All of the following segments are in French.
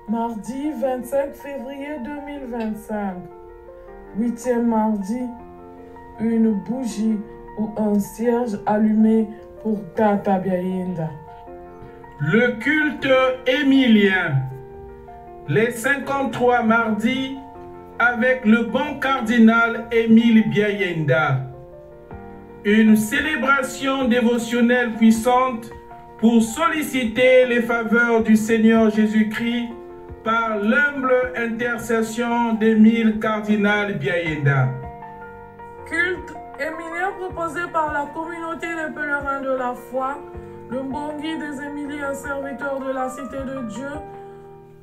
Mardi 25 février 2025. 8e mardi, une bougie ou un cierge allumé pour Tata Biayenda. Le culte émilien. Les 53 mardis avec le bon cardinal Émile Biayenda. Une célébration dévotionnelle puissante pour solliciter les faveurs du Seigneur Jésus-Christ par l'humble intercession d'Émile Cardinal Biayenda. Culte émilien proposé par la communauté des pèlerins de la foi, le Mbongi des Émiliens, serviteurs de la Cité de Dieu,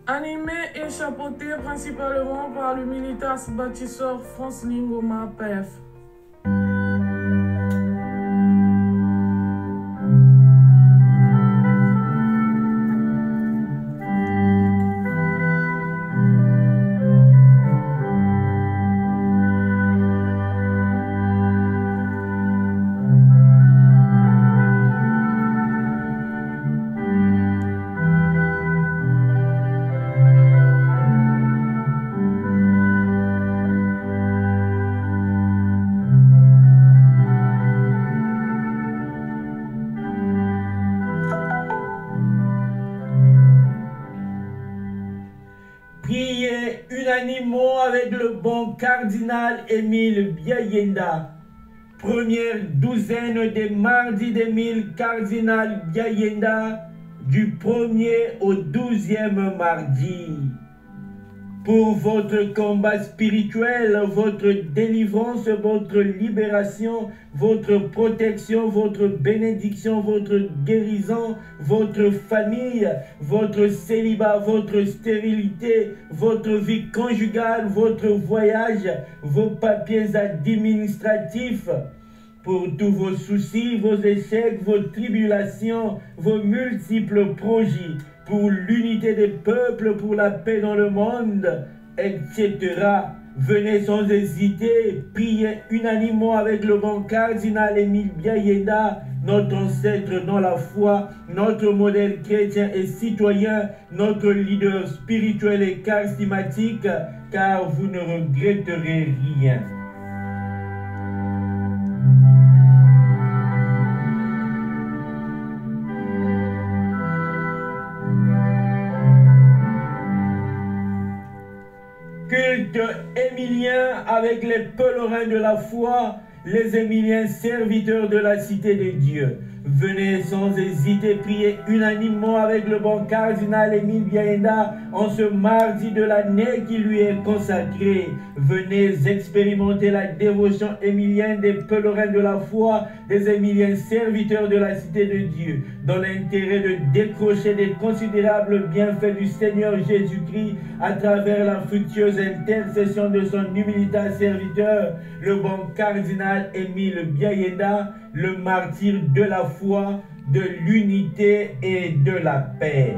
animé et chapeauté principalement par le militas bâtisseur France Lingoma PF. Priez unanimement avec le bon cardinal Émile Biayenda. Première douzaine des mardis d'Émile Cardinal Biayenda, du 1er au 12e mardi. Pour votre combat spirituel, votre délivrance, votre libération, votre protection, votre bénédiction, votre guérison, votre famille, votre célibat, votre stérilité, votre vie conjugale, votre voyage, vos papiers administratifs, pour tous vos soucis, vos échecs, vos tribulations, vos multiples projets, pour l'unité des peuples, pour la paix dans le monde, etc. Venez sans hésiter, priez unanimement avec le bon cardinal Émile Biayenda, notre ancêtre dans la foi, notre modèle chrétien et citoyen, notre leader spirituel et charismatique, car vous ne regretterez rien. Culte émilien avec les pèlerins de la foi, les Émiliens serviteurs de la Cité de Dieu. Venez sans hésiter prier unanimement avec le bon cardinal Émile Biayenda en ce mardi de l'année qui lui est consacré. Venez expérimenter la dévotion émilienne des pèlerins de la foi, des Émiliens serviteurs de la Cité de Dieu, dans l'intérêt de décrocher des considérables bienfaits du Seigneur Jésus-Christ à travers la fructueuse intercession de son humilitant serviteur, le bon cardinal Émile Biayenda, le martyr de la foi, de l'unité et de la paix.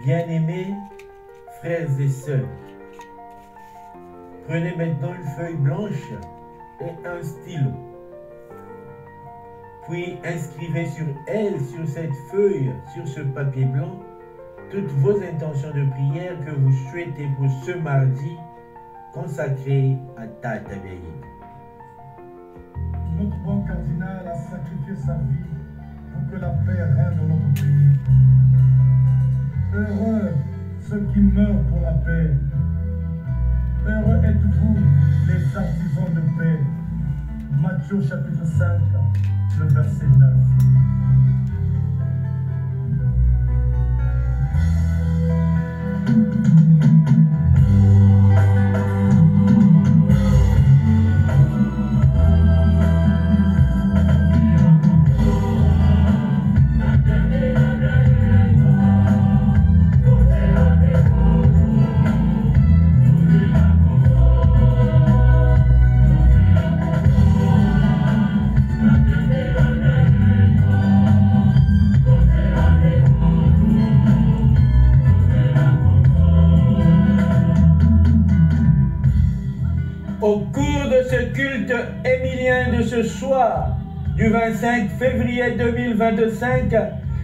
Bien-aimés frères et sœurs, prenez maintenant une feuille blanche et un stylo. Puis inscrivez sur elle, sur cette feuille, sur ce papier blanc, toutes vos intentions de prière que vous souhaitez pour ce mardi consacré à Tata Biayenda. Notre bon cardinal a sacrifié sa vie pour que la paix règne dans notre pays. Heureux ceux qui meurent pour la paix. Heureux êtes-vous, les artisans de paix. Matthieu chapitre 5, le verset 9. cours de ce culte émilien de ce soir, du 25 février 2025,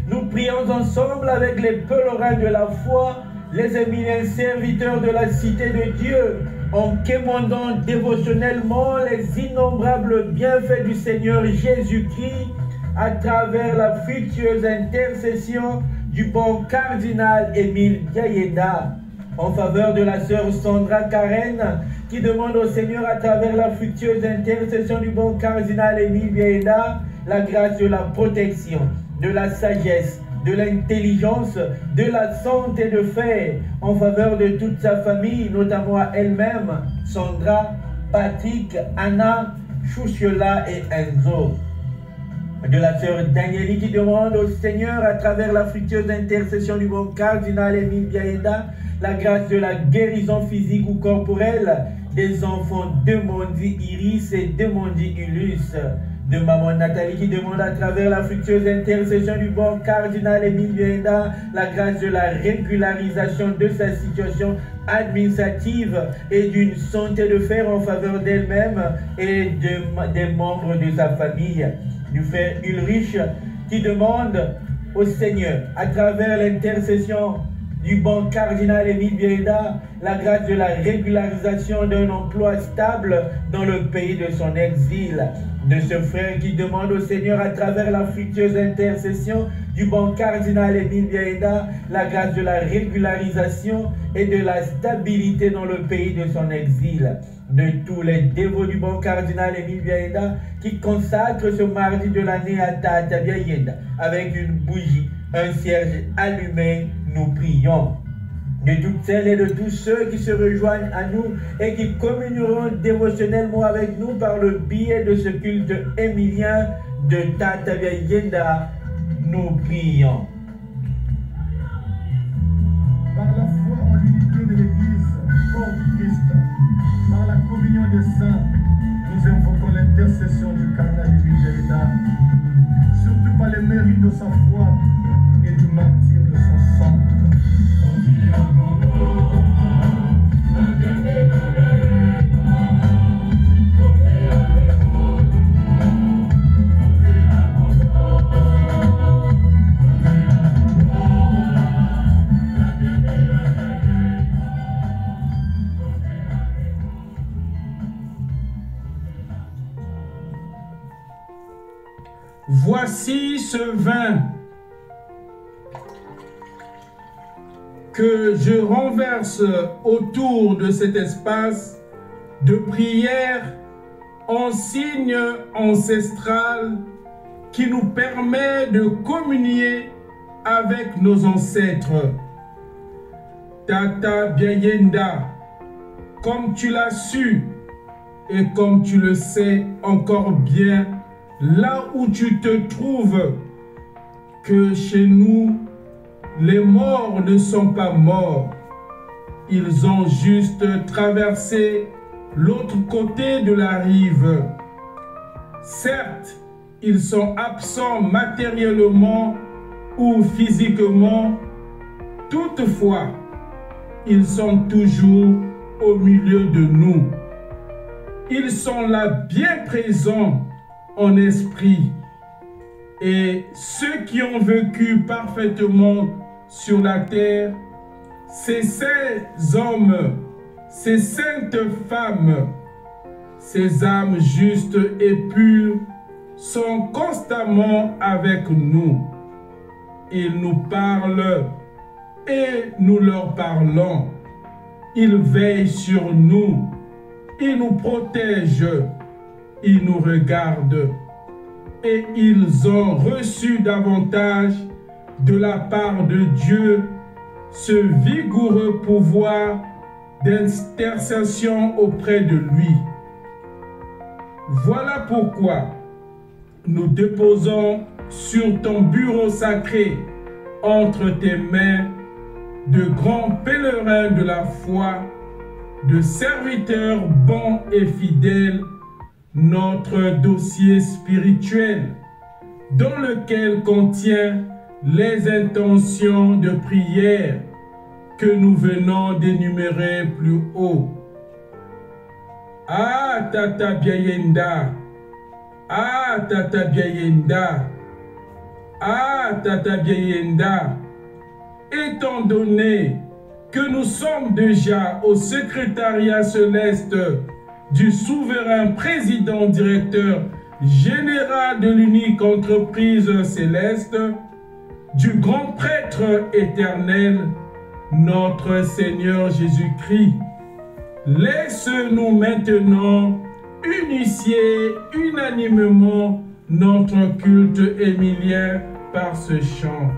nous prions ensemble avec les pèlerins de la foi, les émiliens serviteurs de la cité de Dieu, en quémandant dévotionnellement les innombrables bienfaits du Seigneur Jésus-Christ à travers la fructueuse intercession du bon cardinal Émile Biayenda, en faveur de la sœur Sandra Karen, qui demande au Seigneur à travers la fructueuse intercession du bon cardinal Émile Biayenda la grâce de la protection, de la sagesse, de l'intelligence, de la santé de fer, en faveur de toute sa famille, notamment à elle-même, Sandra, Patrick, Anna, Chouchiola et Enzo. De la sœur Danieli qui demande au Seigneur à travers la fructueuse intercession du bon cardinal Émile Biayenda la grâce de la guérison physique ou corporelle des enfants de Mondi Iris et de Mondi Ulus. De maman Nathalie qui demande à travers la fructueuse intercession du bon cardinal Émile Biayenda la grâce de la régularisation de sa situation administrative et d'une santé de fer en faveur d'elle-même et des membres de sa famille. Du frère Ulrich qui demande au Seigneur à travers l'intercession du bon cardinal Émile Biayenda la grâce de la régularisation d'un emploi stable dans le pays de son exil. De ce frère qui demande au Seigneur à travers la fructueuse intercession du bon cardinal Émile Biayenda la grâce de la régularisation et de la stabilité dans le pays de son exil. De tous les dévots du bon cardinal Émile Biayenda qui consacrent ce mardi de l'année à Tata Biayenda avec une bougie, un cierge allumé, nous prions. De toutes celles et de tous ceux qui se rejoignent à nous et qui communieront dévotionnellement avec nous par le biais de ce culte émilien de Tata Biayenda, nous prions. Par la foi en l'unité de l'Église, hors du Christ, par la communion des saints, nous invoquons l'intercession du cardinal Émile Biayenda, surtout par les mérites de sa foi et du martyr de son sang. Voici ce vin que je renverse autour de cet espace de prière en signe ancestral qui nous permet de communier avec nos ancêtres. Tata Biayenda, comme tu l'as su et comme tu le sais encore bien, là où tu te trouves, que chez nous, les morts ne sont pas morts. Ils ont juste traversé l'autre côté de la rive. Certes, ils sont absents matériellement ou physiquement. Toutefois, ils sont toujours au milieu de nous. Ils sont là bien présents en esprit. Et ceux qui ont vécu parfaitement sur la terre, ces saints hommes, ces saintes femmes, ces âmes justes et pures sont constamment avec nous. Ils nous parlent et nous leur parlons. Ils veillent sur nous. Ils nous protègent. Ils nous regardent. Et ils ont reçu davantage de la part de Dieu ce vigoureux pouvoir d'intercession auprès de lui. Voilà pourquoi nous déposons sur ton bureau sacré, entre tes mains, de grands pèlerins de la foi, de serviteurs bons et fidèles, notre dossier spirituel, dans lequel contient les intentions de prière que nous venons d'énumérer plus haut. Ah, Tata Biayenda. Ah, Tata Biayenda. Ah, Tata Biayenda. Étant donné que nous sommes déjà au secrétariat céleste du souverain président directeur général de l'unique entreprise céleste, du grand prêtre éternel, notre Seigneur Jésus-Christ, laisse-nous maintenant initier unanimement notre culte émilien par ce chant.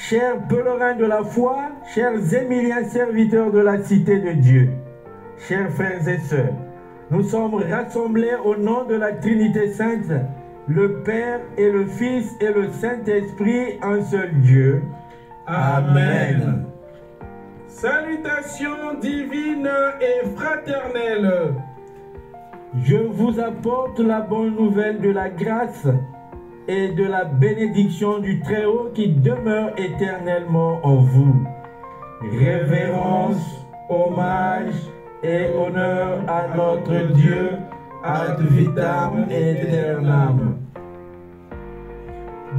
Chers pèlerins de la foi, chers Émiliens serviteurs de la cité de Dieu, chers frères et sœurs, nous sommes rassemblés au nom de la Trinité Sainte, le Père et le Fils et le Saint-Esprit, un seul Dieu. Amen. Salutations divines et fraternelles. Je vous apporte la bonne nouvelle de la grâce et de la bénédiction du Très-Haut qui demeure éternellement en vous. Révérence, hommage et honneur à notre Dieu, ad vitam aeternam.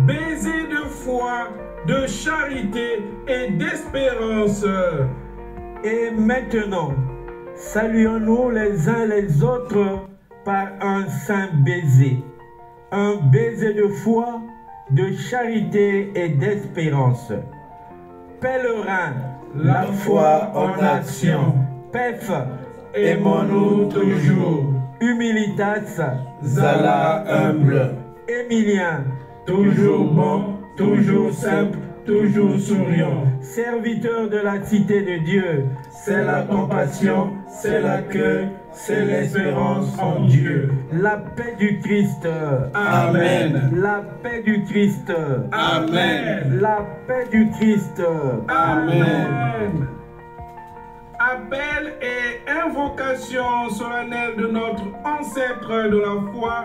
Baiser de foi, de charité et d'espérance. Et maintenant, saluons-nous les uns les autres par un saint baiser. Un baiser de foi, de charité et d'espérance. Pèlerin, la foi en action. Pef, aimons-nous toujours. Humilitas, Zala humble. Émilien, toujours bon, toujours simple, toujours souriant. Serviteur de la cité de Dieu, c'est la compassion, c'est l'accueil, c'est l'espérance en Dieu. La paix du Christ. Amen. La paix du Christ. Amen. La paix du Christ. Amen. Appel et invocation solennelle de notre ancêtre de la foi,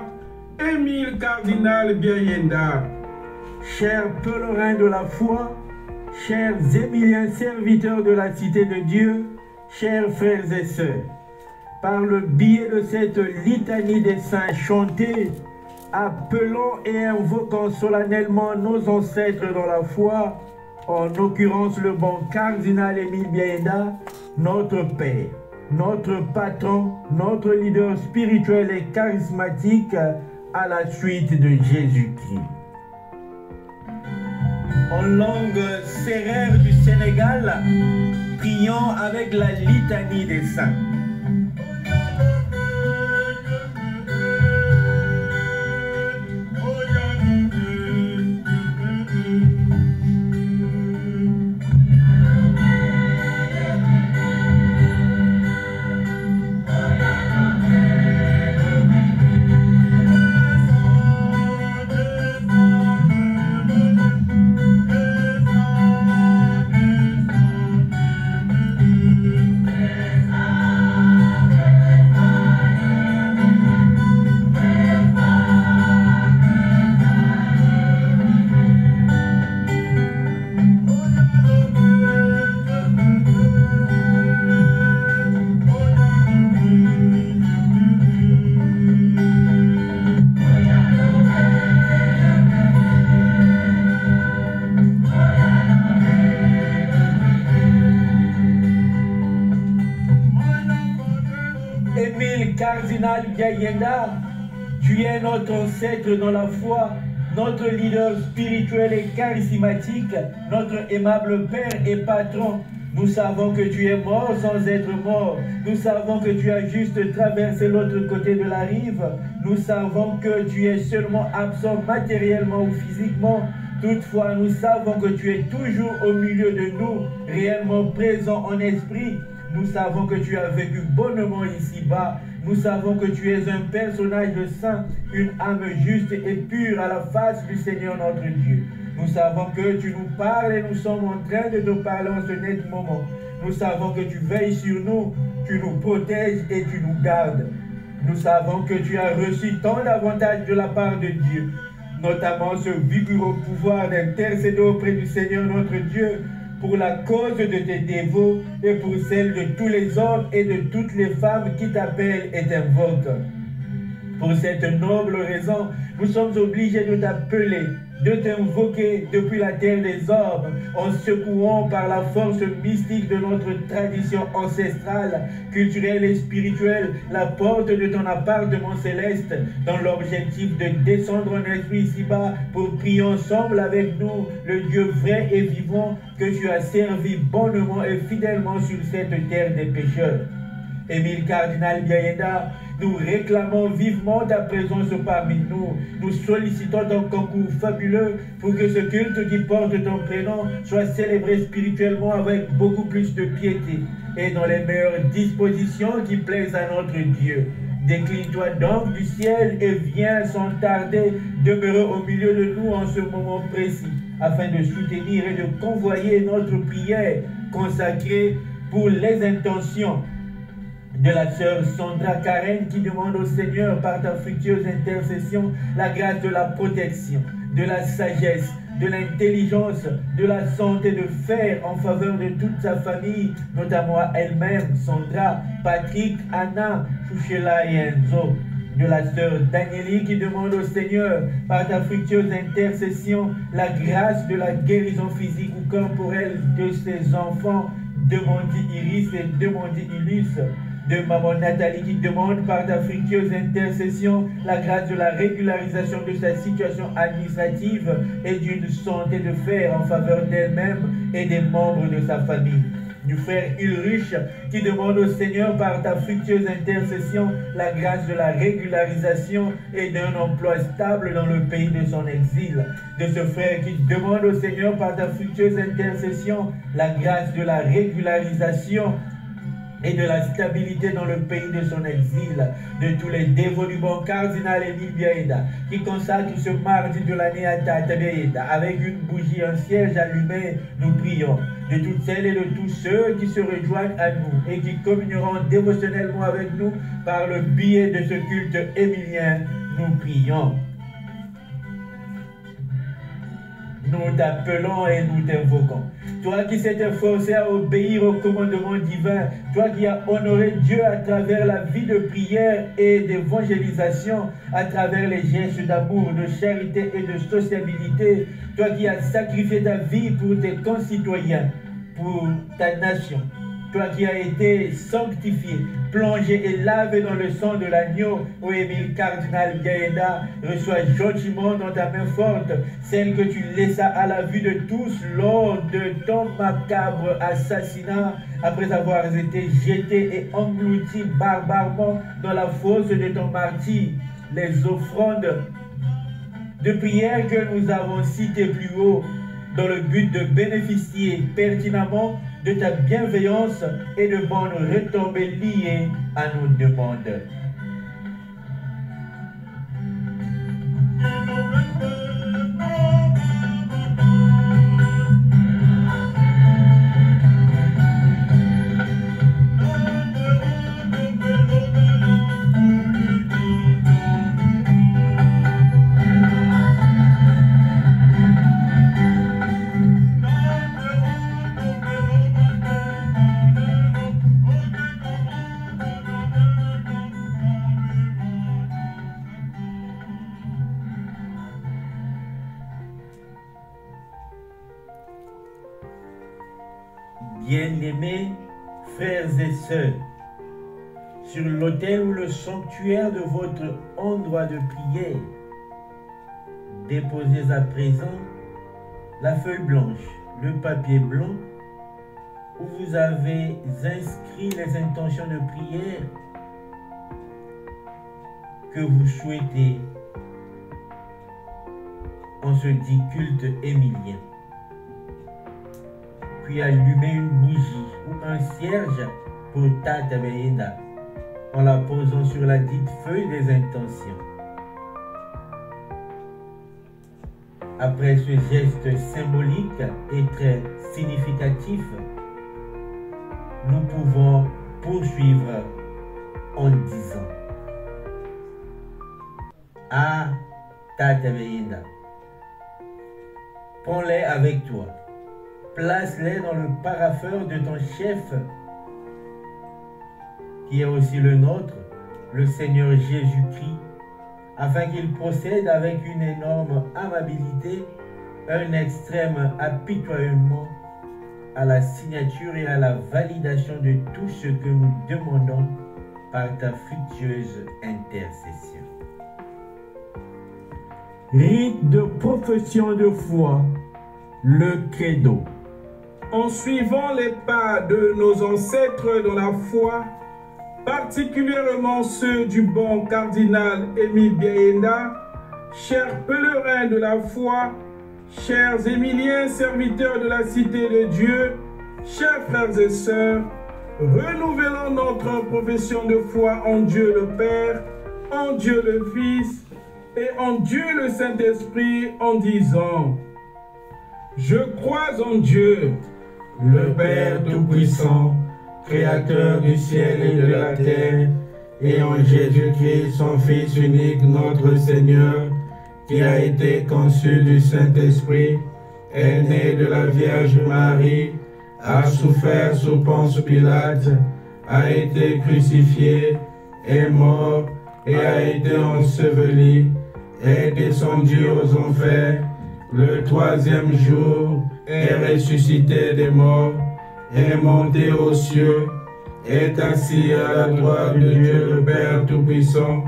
Émile Cardinal Biayenda. Chers pèlerins de la foi, chers Émiliens serviteurs de la cité de Dieu, chers frères et sœurs, par le biais de cette litanie des saints chantée, appelons et invoquons solennellement nos ancêtres dans la foi, en l'occurrence le bon cardinal Émile Biayenda, notre Père, notre patron, notre leader spirituel et charismatique à la suite de Jésus-Christ. En langue sérère du Sénégal, prions avec la litanie des saints. Cardinal Biayenda, tu es notre ancêtre dans la foi, notre leader spirituel et charismatique, notre aimable Père et Patron. Nous savons que tu es mort sans être mort. Nous savons que tu as juste traversé l'autre côté de la rive. Nous savons que tu es seulement absent matériellement ou physiquement. Toutefois, nous savons que tu es toujours au milieu de nous, réellement présent en esprit. Nous savons que tu as vécu bonnement ici-bas. Nous savons que tu es un personnage saint, une âme juste et pure à la face du Seigneur notre Dieu. Nous savons que tu nous parles et nous sommes en train de te parler en ce net moment. Nous savons que tu veilles sur nous, tu nous protèges et tu nous gardes. Nous savons que tu as reçu tant d'avantages de la part de Dieu, notamment ce vigoureux pouvoir d'intercéder auprès du Seigneur notre Dieu pour la cause de tes dévots et pour celle de tous les hommes et de toutes les femmes qui t'appellent et t'invoquent. Pour cette noble raison, nous sommes obligés de t'appeler, de t'invoquer depuis la terre des hommes, en secouant par la force mystique de notre tradition ancestrale, culturelle et spirituelle, la porte de ton appartement céleste, dans l'objectif de descendre en esprit ici-bas pour prier ensemble avec nous, le Dieu vrai et vivant que tu as servi bonnement et fidèlement sur cette terre des pécheurs. Émile Cardinal Biayenda, nous réclamons vivement ta présence parmi nous. Nous sollicitons ton concours fabuleux pour que ce culte qui porte ton prénom soit célébré spirituellement avec beaucoup plus de piété et dans les meilleures dispositions qui plaisent à notre Dieu. Décline-toi donc du ciel et viens sans tarder demeurer au milieu de nous en ce moment précis, afin de soutenir et de convoyer notre prière consacrée pour les intentions de la sœur Sandra Karen qui demande au Seigneur par ta fructueuse intercession la grâce de la protection, de la sagesse, de l'intelligence, de la santé de fer en faveur de toute sa famille, notamment à elle-même, Sandra, Patrick, Anna, Chouchela et Enzo. De la sœur Danieli qui demande au Seigneur par ta fructueuse intercession la grâce de la guérison physique ou corporelle de ses enfants, Demandi Iris et Demandi Ilus. De maman Nathalie qui demande par ta fructueuse intercession la grâce de la régularisation de sa situation administrative et d'une santé de fer en faveur d'elle-même et des membres de sa famille. Du frère Ulrich qui demande au Seigneur par ta fructueuse intercession la grâce de la régularisation et d'un emploi stable dans le pays de son exil. De ce frère qui demande au Seigneur par ta fructueuse intercession la grâce de la régularisation et de la stabilité dans le pays de son exil, de tous les dévots du bon cardinal Émile Biaïenda, qui consacre ce mardi de l'année à Tata Biaïenda, avec une bougie, un cierge allumé, nous prions. De toutes celles et de tous ceux qui se rejoignent à nous et qui communieront dévotionnellement avec nous par le biais de ce culte émilien, nous prions. Nous t'appelons et nous t'invoquons. Toi qui s'es efforcé à obéir au commandement divin, toi qui as honoré Dieu à travers la vie de prière et d'évangélisation, à travers les gestes d'amour, de charité et de sociabilité, toi qui as sacrifié ta vie pour tes concitoyens, pour ta nation, toi qui as été sanctifié, plongé et lavé dans le sang de l'agneau, ô Émile Cardinal Biaïenda, reçois gentiment dans ta main forte, celle que tu laissas à la vue de tous lors de ton macabre assassinat, après avoir été jeté et englouti barbairement dans la fosse de ton martyr. Les offrandes de prière que nous avons citées plus haut, dans le but de bénéficier pertinemment de ta bienveillance et de bonnes retombées liées à nos demandes. Bien-aimés frères et sœurs, sur l'autel ou le sanctuaire de votre endroit de prière, déposez à présent la feuille blanche, le papier blanc, où vous avez inscrit les intentions de prière que vous souhaitez en ce dit culte émilien. Puis allumez une bougie ou un cierge pour Tata Biaïenda en la posant sur la dite feuille des intentions. Après ce geste symbolique et très significatif, nous pouvons poursuivre en disant: Ah, Tata Biaïenda, prends-les avec toi. Place-les dans le parapheur de ton chef, qui est aussi le nôtre, le Seigneur Jésus-Christ, afin qu'il procède avec une énorme amabilité, un extrême apitoiement à la signature et à la validation de tout ce que nous demandons par ta fructueuse intercession. Rite de profession de foi, le credo. En suivant les pas de nos ancêtres dans la foi, particulièrement ceux du bon cardinal Émile Biaïenda, chers pèlerins de la foi, chers Émiliens serviteurs de la cité de Dieu, chers frères et sœurs, renouvelons notre profession de foi en Dieu le Père, en Dieu le Fils et en Dieu le Saint-Esprit en disant: Je crois en Dieu, le Père Tout-Puissant, Créateur du ciel et de la terre, et en Jésus-Christ, son Fils unique, notre Seigneur, qui a été conçu du Saint-Esprit, est né de la Vierge Marie, a souffert sous Ponce Pilate, a été crucifié, est mort et a été enseveli, est descendu aux enfers, le troisième jour est ressuscité des morts, est monté aux cieux, est assis à la droite de Dieu le Père Tout-Puissant,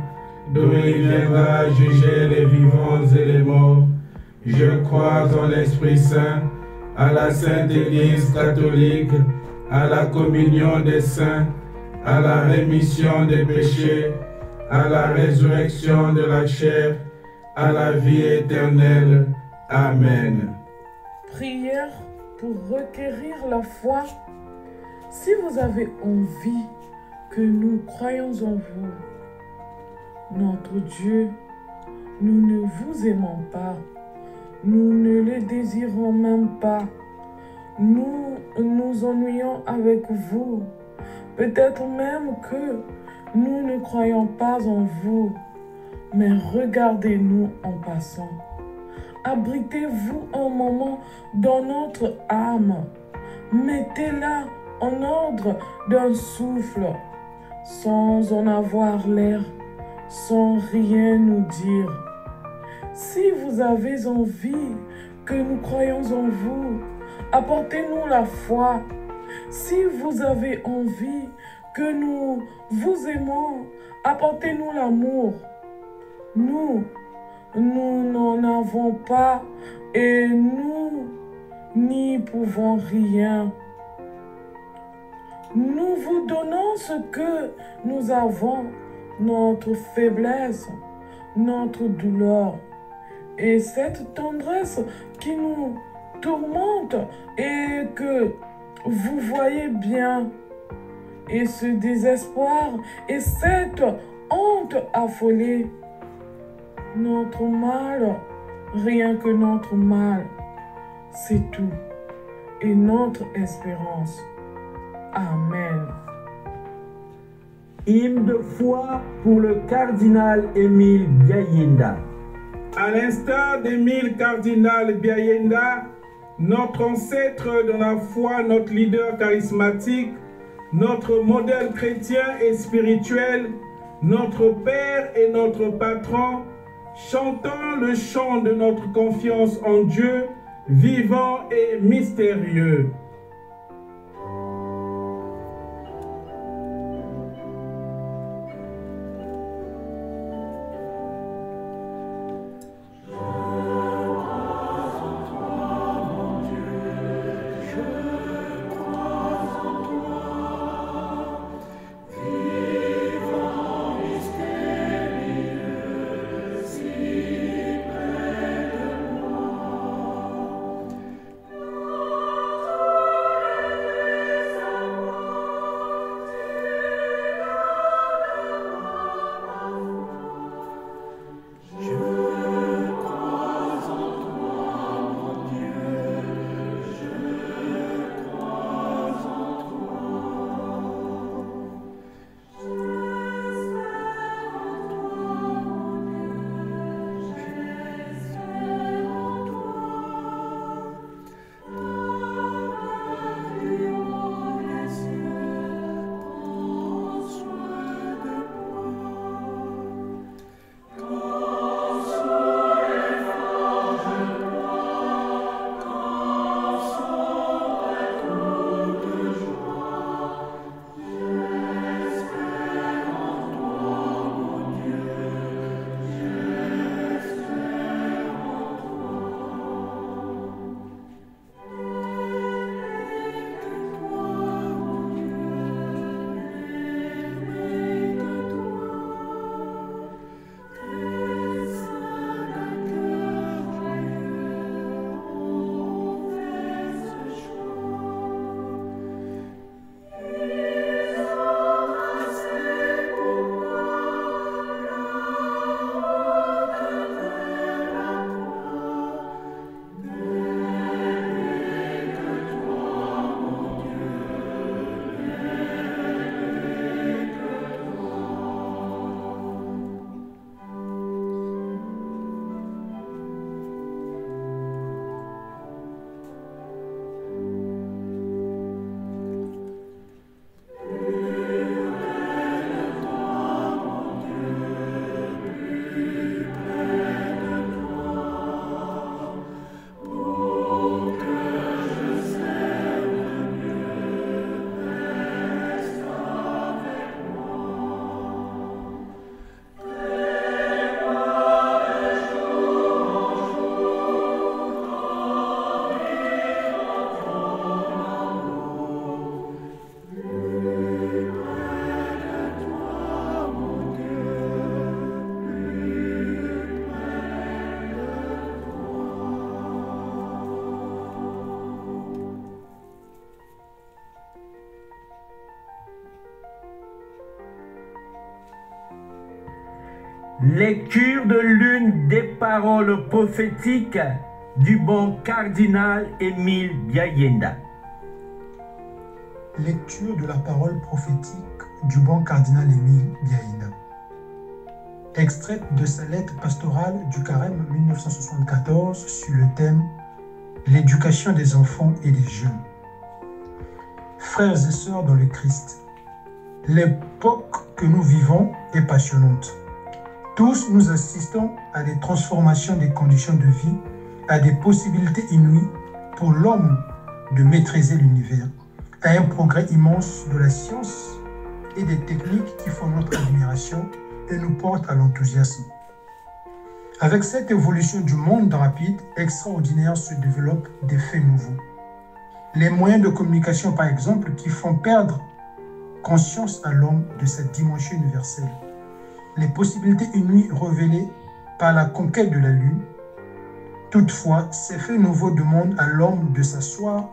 d'où il viendra juger les vivants et les morts. Je crois en l'Esprit Saint, à la Sainte Église catholique, à la communion des saints, à la rémission des péchés, à la résurrection de la chair, à la vie éternelle. Amen. Prière pour requérir la foi. Si vous avez envie que nous croyons en vous, notre Dieu, nous ne vous aimons pas, nous ne le désirons même pas, nous nous ennuyons avec vous, peut-être même que nous ne croyons pas en vous, mais regardez-nous en passant. Abritez-vous un moment dans notre âme, mettez-la en ordre d'un souffle, sans en avoir l'air, sans rien nous dire. Si vous avez envie que nous croyions en vous, apportez-nous la foi. Si vous avez envie que nous vous aimons, apportez-nous l'amour. Nous n'en avons pas et nous n'y pouvons rien. Nous vous donnons ce que nous avons, notre faiblesse, notre douleur et cette tendresse qui nous tourmente et que vous voyez bien, et ce désespoir et cette honte affolée. Notre mal, rien que notre mal, c'est tout, et notre espérance. Amen. Hymne de foi pour le cardinal Émile Biayenda. À l'instar d'Émile Cardinal Biayenda, notre ancêtre dans la foi, notre leader charismatique, notre modèle chrétien et spirituel, notre Père et notre Patron, chantons le chant de notre confiance en Dieu, vivant et mystérieux. Lecture de l'une des paroles prophétiques du bon cardinal Émile Biayenda. Lecture de la parole prophétique du bon cardinal Émile Biayenda. Extraite de sa lettre pastorale du Carême 1974 sur le thème « L'éducation des enfants et des jeunes ». Frères et sœurs dans le Christ, l'époque que nous vivons est passionnante. Tous nous assistons à des transformations des conditions de vie, à des possibilités inouïes pour l'homme de maîtriser l'univers, à un progrès immense de la science et des techniques qui font notre admiration et nous portent à l'enthousiasme. Avec cette évolution du monde rapide, extraordinaire, se développent des faits nouveaux. Les moyens de communication, par exemple, qui font perdre conscience à l'homme de cette dimension universelle. Les possibilités inouïes révélées par la conquête de la Lune. Toutefois, ces faits nouveaux demandent à l'homme de s'asseoir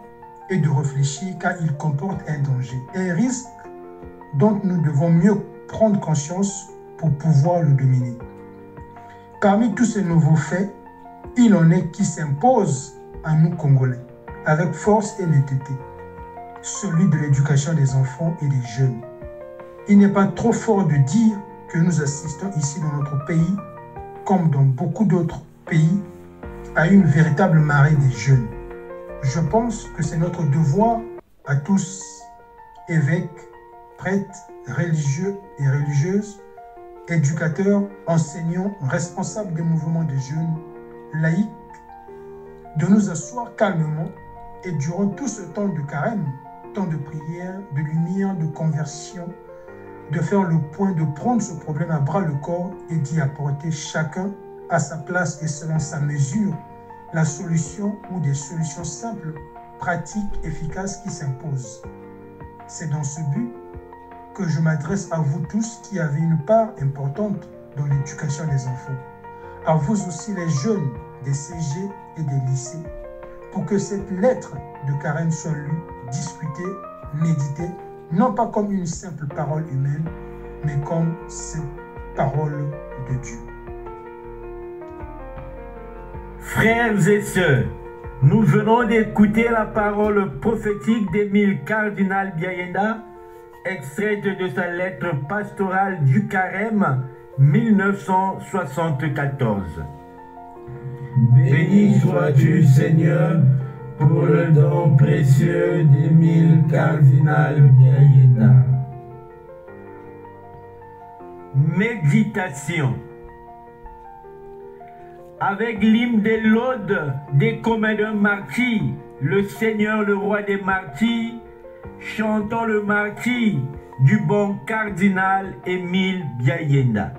et de réfléchir car ils comportent un danger, un risque dont nous devons mieux prendre conscience pour pouvoir le dominer. Parmi tous ces nouveaux faits, il en est qui s'impose à nous Congolais, avec force et netteté, celui de l'éducation des enfants et des jeunes. Il n'est pas trop fort de dire que nous assistons ici dans notre pays, comme dans beaucoup d'autres pays, à une véritable marée des jeunes. Je pense que c'est notre devoir à tous, évêques, prêtres, religieux et religieuses, éducateurs, enseignants, responsables des mouvements des jeunes, laïcs, de nous asseoir calmement et durant tout ce temps de carême, temps de prière, de lumière, de conversion, de faire le point, de prendre ce problème à bras le corps et d'y apporter chacun à sa place et selon sa mesure la solution ou des solutions simples, pratiques, efficaces qui s'imposent. C'est dans ce but que je m'adresse à vous tous qui avez une part importante dans l'éducation des enfants, à vous aussi les jeunes des CG et des lycées, pour que cette lettre de carême soit lue, discutée, méditée, non pas comme une simple parole humaine, mais comme cette parole de Dieu. Frères et sœurs, nous venons d'écouter la parole prophétique d'Émile Cardinal Biayenda, extraite de sa lettre pastorale du Carême 1974. Béni sois-tu, Seigneur, pour le don précieux d'Émile Cardinal Biayenda. Méditation. Avec l'hymne des laudes des communs d'un martyr, le Seigneur, le roi des martyrs, chantons le martyr du bon cardinal Émile Biayenda.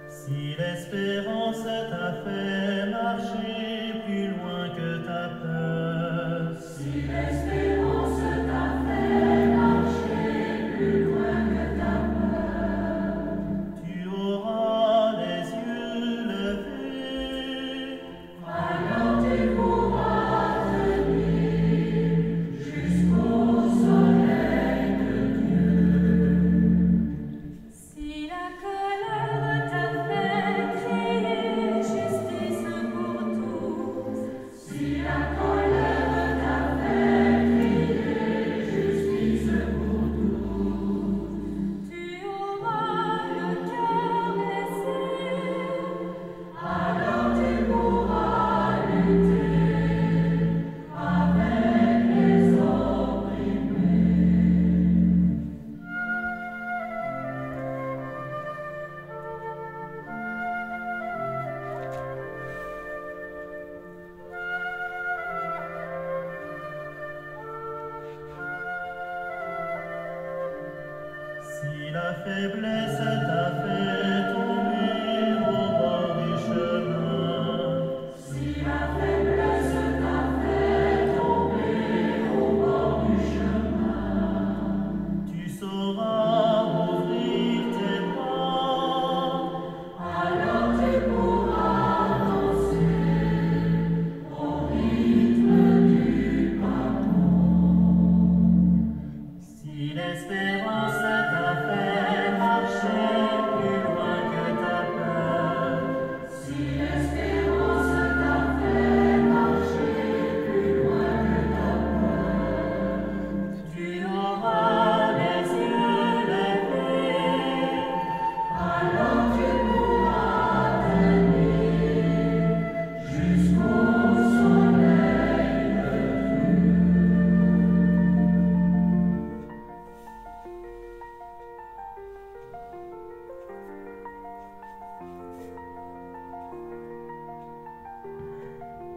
Si l'espérance t'a fait marcher plus loin que ta peur, si l'espérance t'a fait marcher plus loin que ta peur, tu auras les yeux levés, alors tu pourras venir jusqu'au soleil de Dieu. Si la colère t'a fait crier justice pour tous, si la colère t'a fait crier justice pour tous, tu auras le cœur blessé, alors tu pourras lutter avec les opprimés. Si la faiblesse t'a fait tomber au bord du chemin, si la faiblesse t'a fait tomber au bord du chemin, tu sauras ouvrir tes bras, alors tu pourras danser au rythme du pardon. l'espérance t'a fait marcher plus loin que ta peur. Si l'espérance t'a fait marcher plus loin que ta peur, tu auras les yeux levés, alors tu pourras tenir jusqu'au soleil de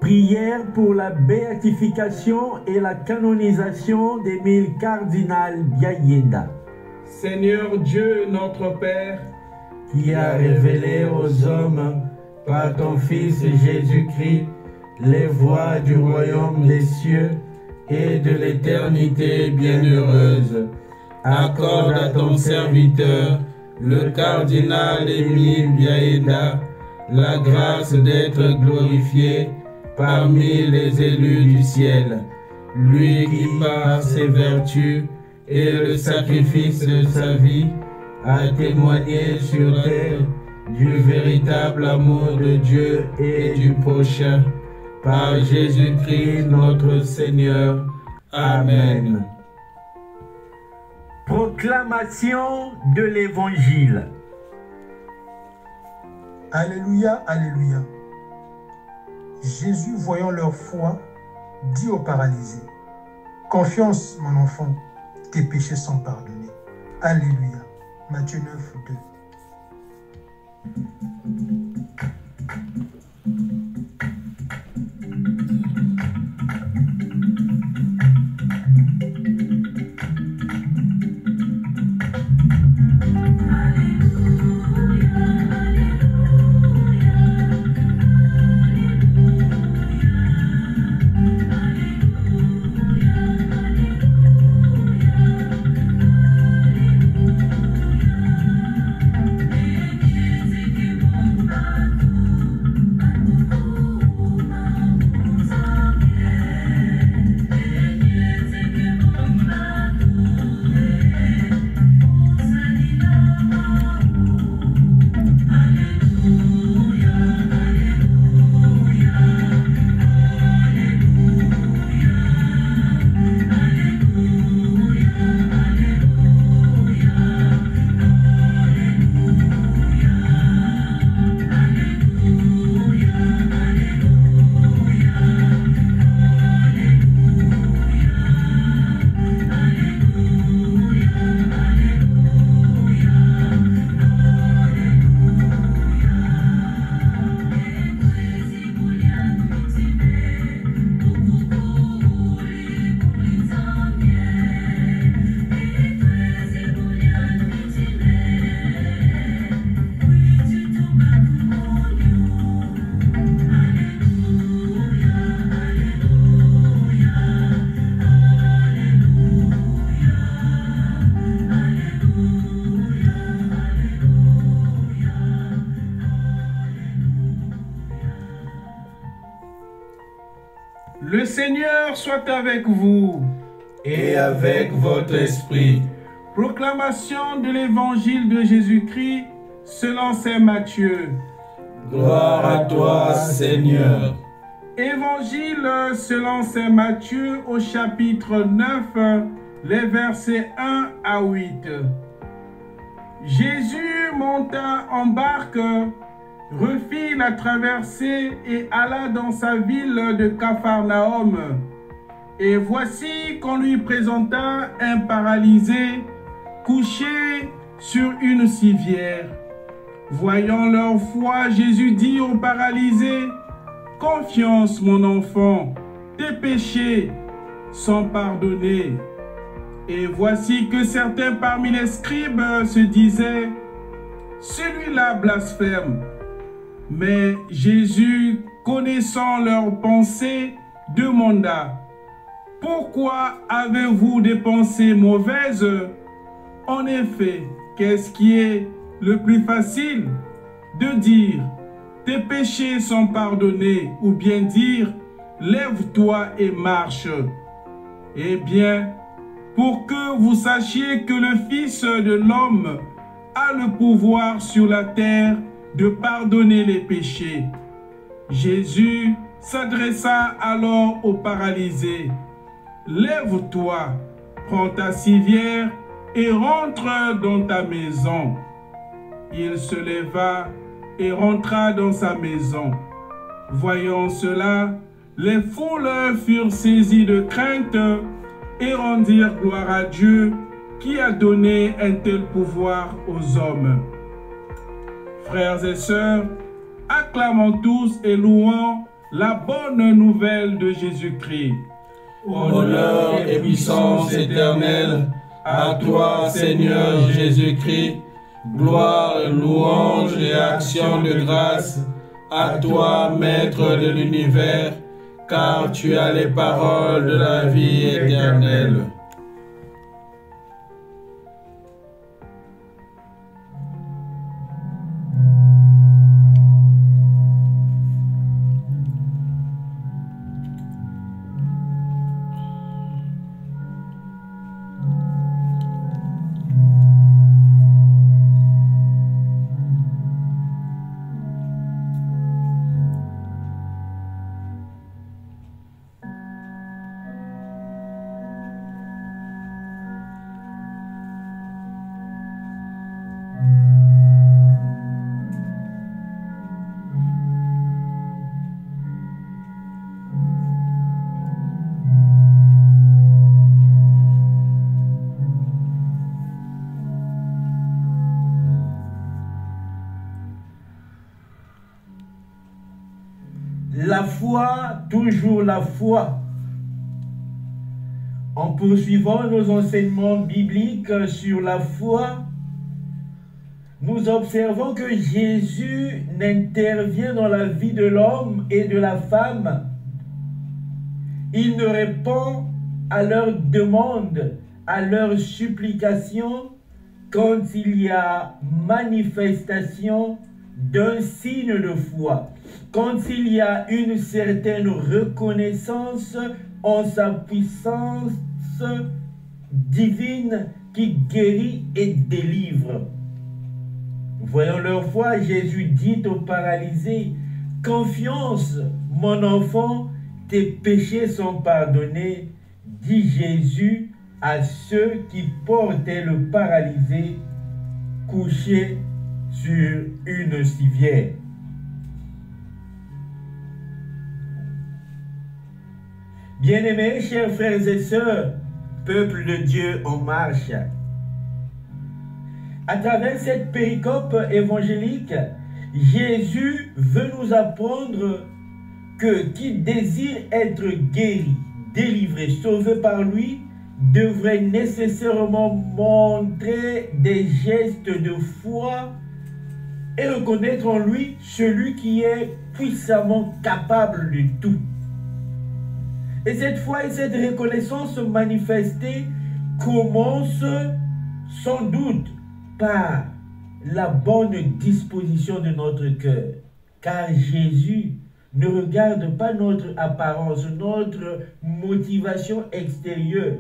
Prière pour la béatification et la canonisation d'Émile Cardinal Biayenda, Seigneur Dieu, notre Père, qui a révélé aux hommes par ton Fils Jésus-Christ les voies du royaume des cieux et de l'éternité bienheureuse. Accorde à ton serviteur, le cardinal Émile Biayenda, la grâce d'être glorifié parmi les élus du ciel, lui qui par ses vertus et le sacrifice de sa vie a témoigné sur terre du véritable amour de Dieu et du prochain. Par Jésus-Christ notre Seigneur. Amen. Proclamation de l'Évangile. Alléluia, Alléluia. Jésus, voyant leur foi, dit au paralysé, « Confiance, mon enfant, tes péchés sont pardonnés. » Alléluia. Matthieu 9, 2. Le Seigneur soit avec vous. Et avec votre esprit. Proclamation de l'évangile de Jésus-Christ selon saint Matthieu. Gloire à toi, Seigneur. Évangile selon saint Matthieu au chapitre 9, les versets 1 à 8. Jésus monta en barque, refit la traversée et alla dans sa ville de Capharnaüm. Et voici qu'on lui présenta un paralysé couché sur une civière. Voyant leur foi, Jésus dit au paralysé, « Confiance, mon enfant, tes péchés sont pardonnés. » Et voici que certains parmi les scribes se disaient, « Celui-là blasphème. » Mais Jésus, connaissant leurs pensées, demanda, « Pourquoi avez-vous des pensées mauvaises? En effet, qu'est-ce qui est le plus facile? De dire, tes péchés sont pardonnés, ou bien dire, lève-toi et marche. Eh bien, pour que vous sachiez que le Fils de l'homme a le pouvoir sur la terre de pardonner les péchés. » Jésus s'adressa alors au paralysé. « Lève-toi, prends ta civière et rentre dans ta maison. » Il se leva et rentra dans sa maison. Voyant cela, les foules furent saisies de crainte et rendirent gloire à Dieu qui a donné un tel pouvoir aux hommes. Frères et sœurs, acclamons tous et louons la bonne nouvelle de Jésus-Christ. Honneur et puissance éternelle à toi, Seigneur Jésus-Christ. Gloire, louange et action de grâce à toi, Maître de l'univers, car tu as les paroles de la vie éternelle. La foi, toujours la foi. En poursuivant nos enseignements bibliques sur la foi, nous observons que Jésus n'intervient dans la vie de l'homme et de la femme. Il ne répond à leurs demandes, à leurs supplications, quand il y a manifestation d'un signe de foi, quand il y a une certaine reconnaissance en sa puissance divine qui guérit et délivre. Voyant leur foi, Jésus dit au paralysé, « Confiance, mon enfant, tes péchés sont pardonnés. » dit Jésus à ceux qui portaient le paralysé couché sur une civière. Bien-aimés, chers frères et sœurs, peuple de Dieu en marche, à travers cette péricope évangélique, Jésus veut nous apprendre que qui désire être guéri, délivré, sauvé par lui, devrait nécessairement montrer des gestes de foi et reconnaître en lui celui qui est puissamment capable de tout. Et cette foi et cette reconnaissance manifestée commencent sans doute par la bonne disposition de notre cœur. Car Jésus ne regarde pas notre apparence, notre motivation extérieure.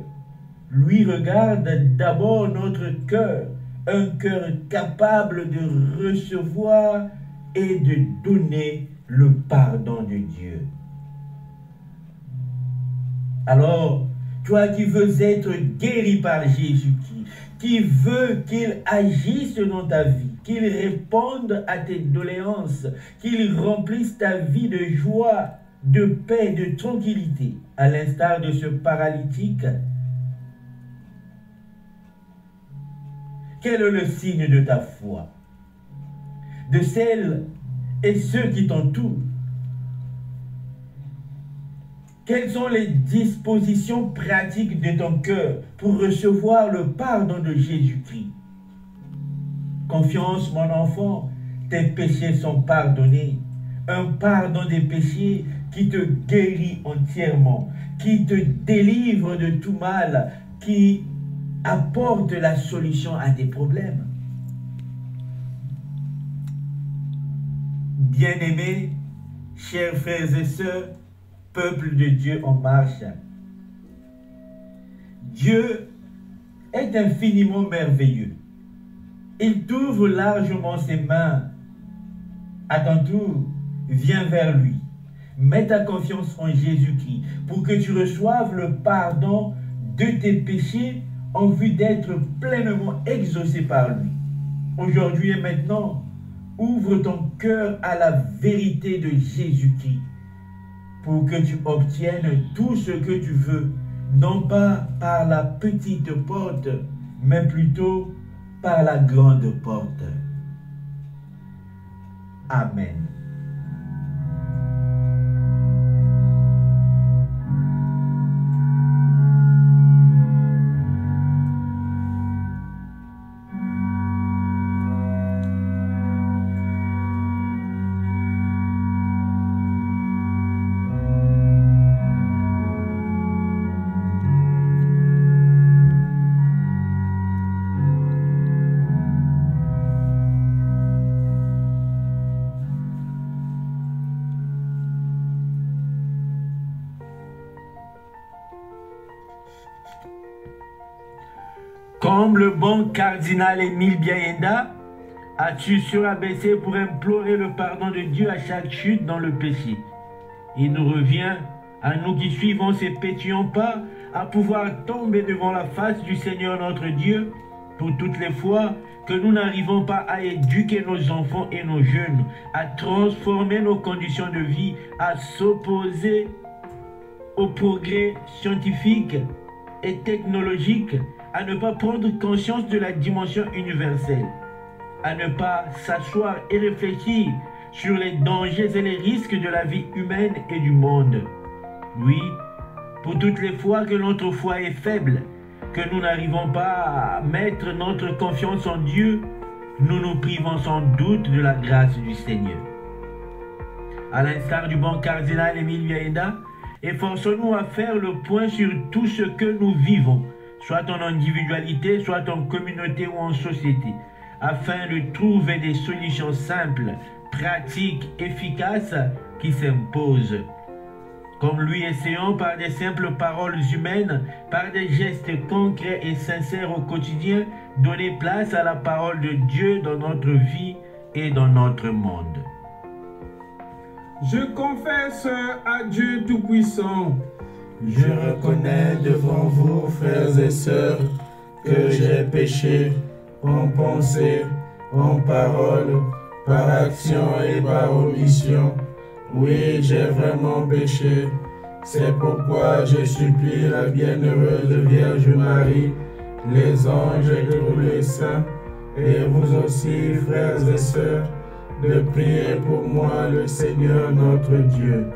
Lui regarde d'abord notre cœur, un cœur capable de recevoir et de donner le pardon de Dieu. Alors, toi qui veux être guéri par Jésus-Christ, qui veut qu'il agisse dans ta vie, qu'il réponde à tes doléances, qu'il remplisse ta vie de joie, de paix, de tranquillité, à l'instar de ce paralytique, quel est le signe de ta foi, de celles et ceux qui t'entourent? Quelles sont les dispositions pratiques de ton cœur pour recevoir le pardon de Jésus-Christ? Confiance, mon enfant, tes péchés sont pardonnés. Un pardon des péchés qui te guérit entièrement, qui te délivre de tout mal, qui apporte la solution à tes problèmes. Bien-aimés, chers frères et sœurs, peuple de Dieu en marche, Dieu est infiniment merveilleux. Il t'ouvre largement ses mains. À ton tour, viens vers lui. Mets ta confiance en Jésus-Christ pour que tu reçoives le pardon de tes péchés en vue d'être pleinement exaucé par lui. Aujourd'hui et maintenant, ouvre ton cœur à la vérité de Jésus-Christ pour que tu obtiennes tout ce que tu veux, non pas par la petite porte, mais plutôt par la grande porte. Amen. Comme le bon cardinal Émile Biayenda, as-tu surabaissé pour implorer le pardon de Dieu à chaque chute dans le péché. Il nous revient, à nous qui suivons ces pétillants pas, à pouvoir tomber devant la face du Seigneur notre Dieu pour toutes les fois que nous n'arrivons pas à éduquer nos enfants et nos jeunes, à transformer nos conditions de vie, à s'opposer au progrès scientifique et technologique, à ne pas prendre conscience de la dimension universelle, à ne pas s'asseoir et réfléchir sur les dangers et les risques de la vie humaine et du monde. Oui, pour toutes les fois que notre foi est faible, que nous n'arrivons pas à mettre notre confiance en Dieu, nous nous privons sans doute de la grâce du Seigneur. À l'instar du bon cardinal Émile Biayenda, efforçons-nous à faire le point sur tout ce que nous vivons, soit en individualité, soit en communauté ou en société, afin de trouver des solutions simples, pratiques, efficaces qui s'imposent. Comme lui, essayons par des simples paroles humaines, par des gestes concrets et sincères au quotidien, donner place à la parole de Dieu dans notre vie et dans notre monde. Je confesse à Dieu Tout-Puissant. Je reconnais devant vous, frères et sœurs, que j'ai péché en pensée, en parole, par action et par omission. Oui, j'ai vraiment péché. C'est pourquoi je supplie la bienheureuse Vierge Marie, les anges et tous les saints, et vous aussi, frères et sœurs, de prier pour moi le Seigneur notre Dieu.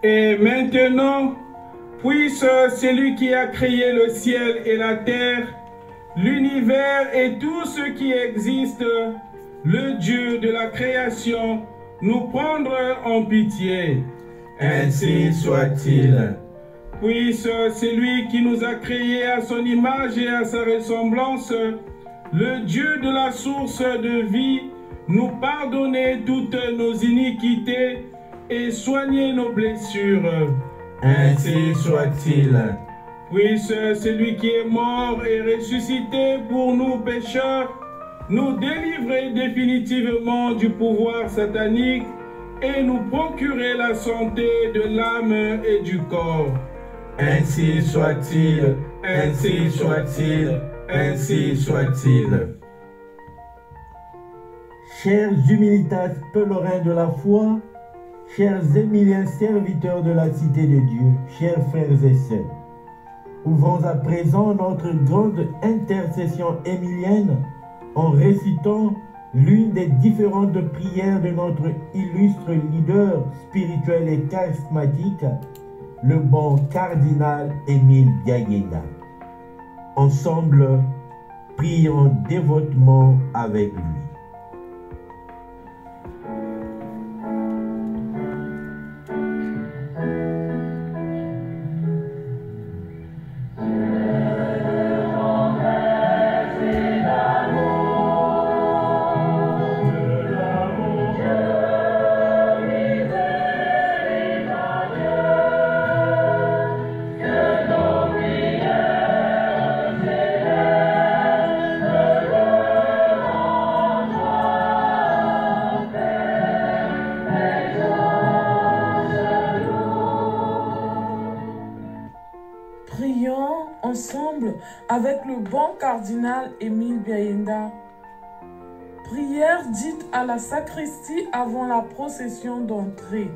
Et maintenant, puisse celui qui a créé le ciel et la terre, l'univers et tout ce qui existe, le Dieu de la création, nous prendre en pitié. Ainsi soit-il. Puisse celui qui nous a créés à son image et à sa ressemblance, le Dieu de la source de vie, nous pardonner toutes nos iniquités et soigner nos blessures. Ainsi soit-il. Puisse celui qui est mort et ressuscité pour nous pécheurs, nous délivrer définitivement du pouvoir satanique et nous procurer la santé de l'âme et du corps. Ainsi soit-il, ainsi soit-il, ainsi soit-il. Chers humilitas pèlerins de la foi, chers émiliens serviteurs de la cité de Dieu, chers frères et sœurs, ouvrons à présent notre grande intercession émilienne en récitant l'une des différentes prières de notre illustre leader spirituel et charismatique, le bon cardinal Émile Biayenda. Ensemble, prions dévotement avec lui. Prions ensemble avec le bon cardinal Émile Biayenda. Prière dite à la sacristie avant la procession d'entrée.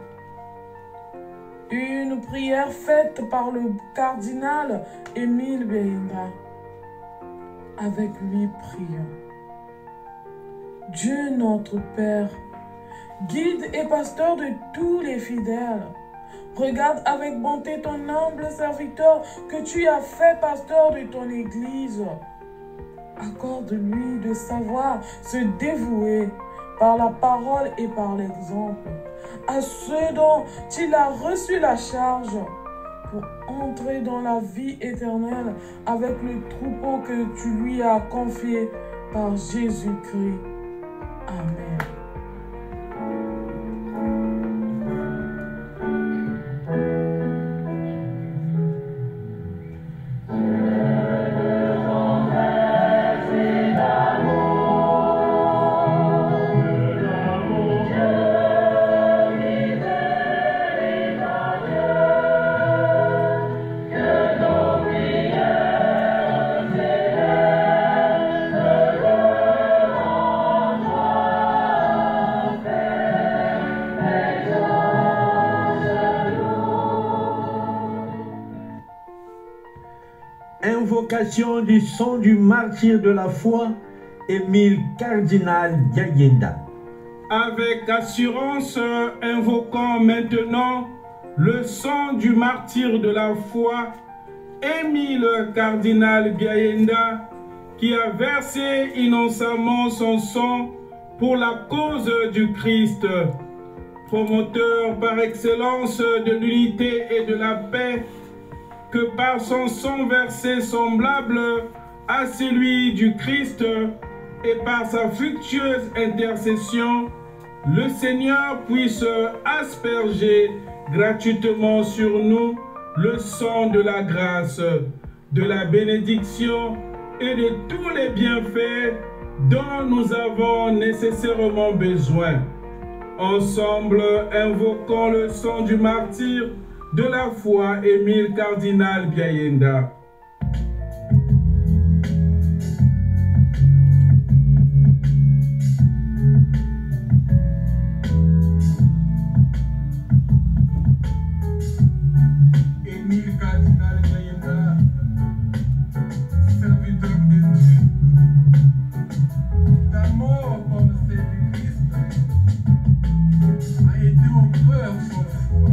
Une prière faite par le cardinal Émile Biayenda. Avec lui, prions. Dieu notre Père, guide et pasteur de tous les fidèles, regarde avec bonté ton humble serviteur que tu as fait pasteur de ton Église. Accorde-lui de savoir se dévouer par la parole et par l'exemple à ceux dont il a reçu la charge pour entrer dans la vie éternelle avec le troupeau que tu lui as confié par Jésus-Christ. Amen. Invocation du sang du martyr de la foi, Émile Cardinal Biayenda. Avec assurance, invoquons maintenant le sang du martyr de la foi, Émile Cardinal Biayenda, qui a versé innocemment son sang pour la cause du Christ, promoteur par excellence de l'unité et de la paix, que par son sang versé semblable à celui du Christ et par sa fructueuse intercession, le Seigneur puisse asperger gratuitement sur nous le sang de la grâce, de la bénédiction et de tous les bienfaits dont nous avons nécessairement besoin. Ensemble, invoquons le sang du martyr de la foi, Émile Cardinal Biayenda. Émile Cardinal Biayenda, serviteur de Dieu, ta mort comme celle du Christ a été au cœur sans foi.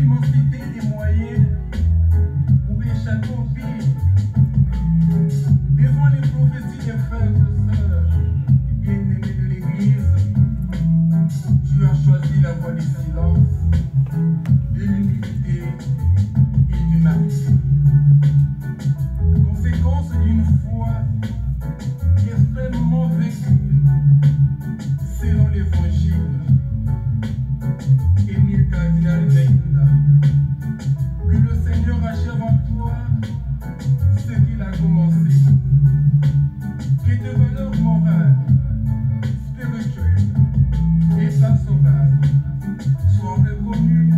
l'immensité des moyens pour échapper au pire. Devant les prophéties des frères et sœurs, bien-aimés de l'Église, tu as choisi la voie du silence, de l'humilité et du martyre. Conséquence d'une foi extrêmement vécue selon l'Évangile. Émile Cardinal Biaïnda, que le Seigneur achève en toi ce qu'il a commencé. Que tes valeurs morales, spirituelles et pastorales soient reconnues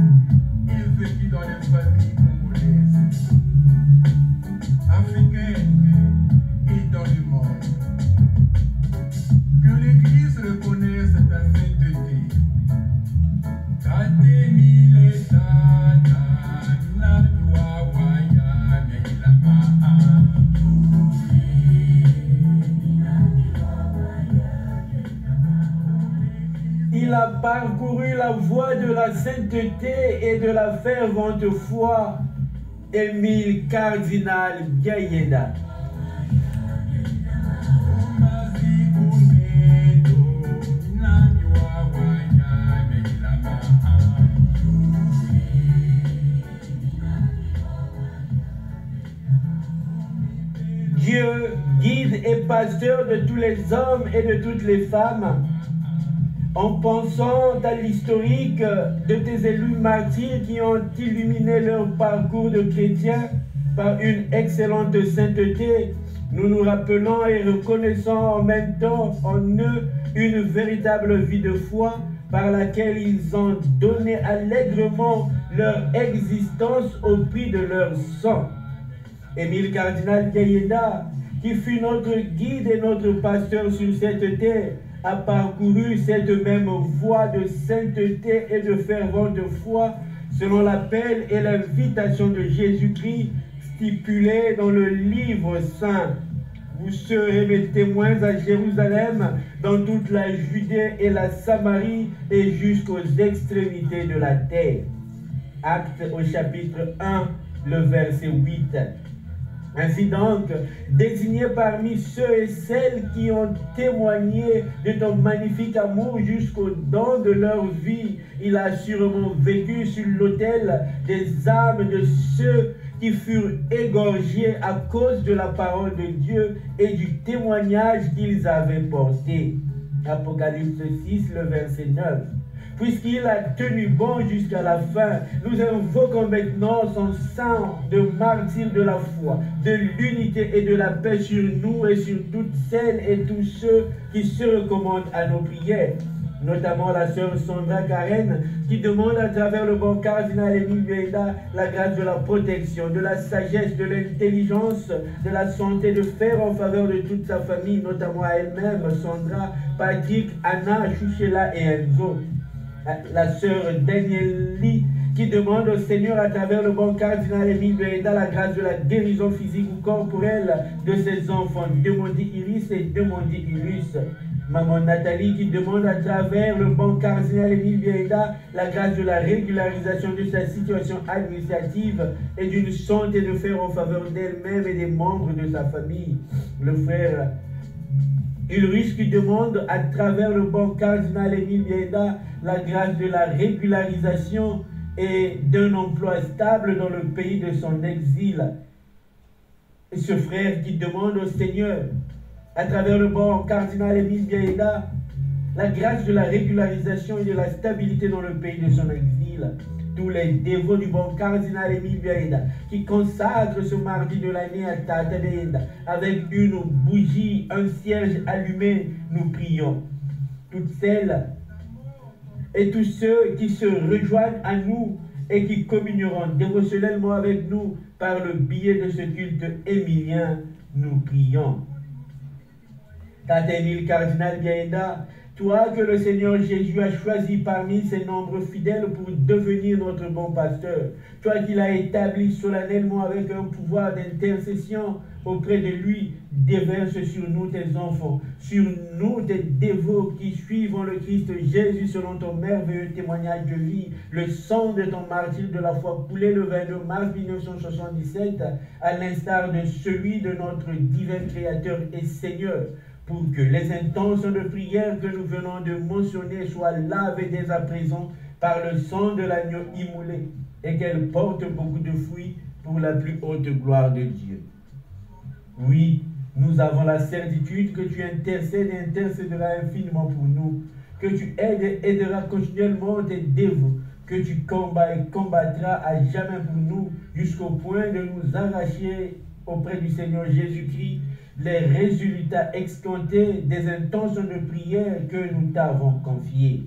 et vécues dans les familles congolaises, africaines et dans le monde. Que l'Église reconnaisse ta sainteté. Il a parcouru la voie de la sainteté et de la fervente foi. Émile Cardinal Biaïnda. Dieu, guide et pasteur de tous les hommes et de toutes les femmes, en pensant à l'historique de tes élus martyrs qui ont illuminé leur parcours de chrétiens par une excellente sainteté, nous nous rappelons et reconnaissons en même temps en eux une véritable vie de foi par laquelle ils ont donné allègrement leur existence au prix de leur sang. Émile Cardinal Biaïnda, qui fut notre guide et notre pasteur sur cette terre, a parcouru cette même voie de sainteté et de fervente foi selon l'appel et l'invitation de Jésus-Christ stipulée dans le livre saint. Vous serez mes témoins à Jérusalem, dans toute la Judée et la Samarie et jusqu'aux extrémités de la terre. Actes au chapitre 1, le verset 8. Ainsi donc, désigné parmi ceux et celles qui ont témoigné de ton magnifique amour jusqu'au don de leur vie, il a sûrement vécu sur l'autel des âmes de ceux qui furent égorgés à cause de la parole de Dieu et du témoignage qu'ils avaient porté. Apocalypse 6, le verset 9. Puisqu'il a tenu bon jusqu'à la fin, nous invoquons maintenant son sang de martyr de la foi, de l'unité et de la paix sur nous et sur toutes celles et tous ceux qui se recommandent à nos prières. Notamment la sœur Sandra Karen, qui demande à travers le bon cardinal Émile Biaïnda la grâce de la protection, de la sagesse, de l'intelligence, de la santé, de faire en faveur de toute sa famille, notamment à elle-même, Sandra, Patrick, Anna, Chouchela et Enzo. La sœur Danielle Lee, qui demande au Seigneur à travers le bon cardinal Émile Biaïnda la grâce de la guérison physique ou corporelle de ses enfants, Demondi Iris et Demondi Iris. Maman Nathalie qui demande à travers le bon cardinal Émile Biaïnda la grâce de la régularisation de sa situation administrative et d'une santé de fer en faveur d'elle-même et des membres de sa famille. Le frère Ulrich qui demande à travers le bon cardinal Émile Biaïnda la grâce de la régularisation et d'un emploi stable dans le pays de son exil. Et ce frère qui demande au Seigneur, à travers le bon cardinal Émile Biaïnda, la grâce de la régularisation et de la stabilité dans le pays de son exil. Tous les dévots du bon cardinal Émile Biaïnda qui consacrent ce mardi de l'année à Tata Biaïnda avec une bougie, un cierge allumé, nous prions. Toutes celles et tous ceux qui se rejoignent à nous et qui communieront dévotionnellement avec nous par le biais de ce culte émilien, nous prions. Tata Émile Cardinal Biaïnda, toi que le Seigneur Jésus a choisi parmi ses nombreux fidèles pour devenir notre bon pasteur, toi qui l'as établi solennellement avec un pouvoir d'intercession auprès de lui, déverse sur nous tes enfants, sur nous tes dévots qui suivent le Christ Jésus selon ton merveilleux témoignage de vie, le sang de ton martyr de la foi coulé le 22 mars 1977, à l'instar de celui de notre divin Créateur et Seigneur, pour que les intentions de prière que nous venons de mentionner soient lavées dès à présent par le sang de l'agneau immolé, et qu'elles portent beaucoup de fruits pour la plus haute gloire de Dieu. Oui, nous avons la certitude que tu intercèdes et intercéderas infiniment pour nous, que tu aides et aideras continuellement tes dévots, que tu combats et combattras à jamais pour nous, jusqu'au point de nous arracher auprès du Seigneur Jésus-Christ les résultats escomptés des intentions de prière que nous t'avons confiées.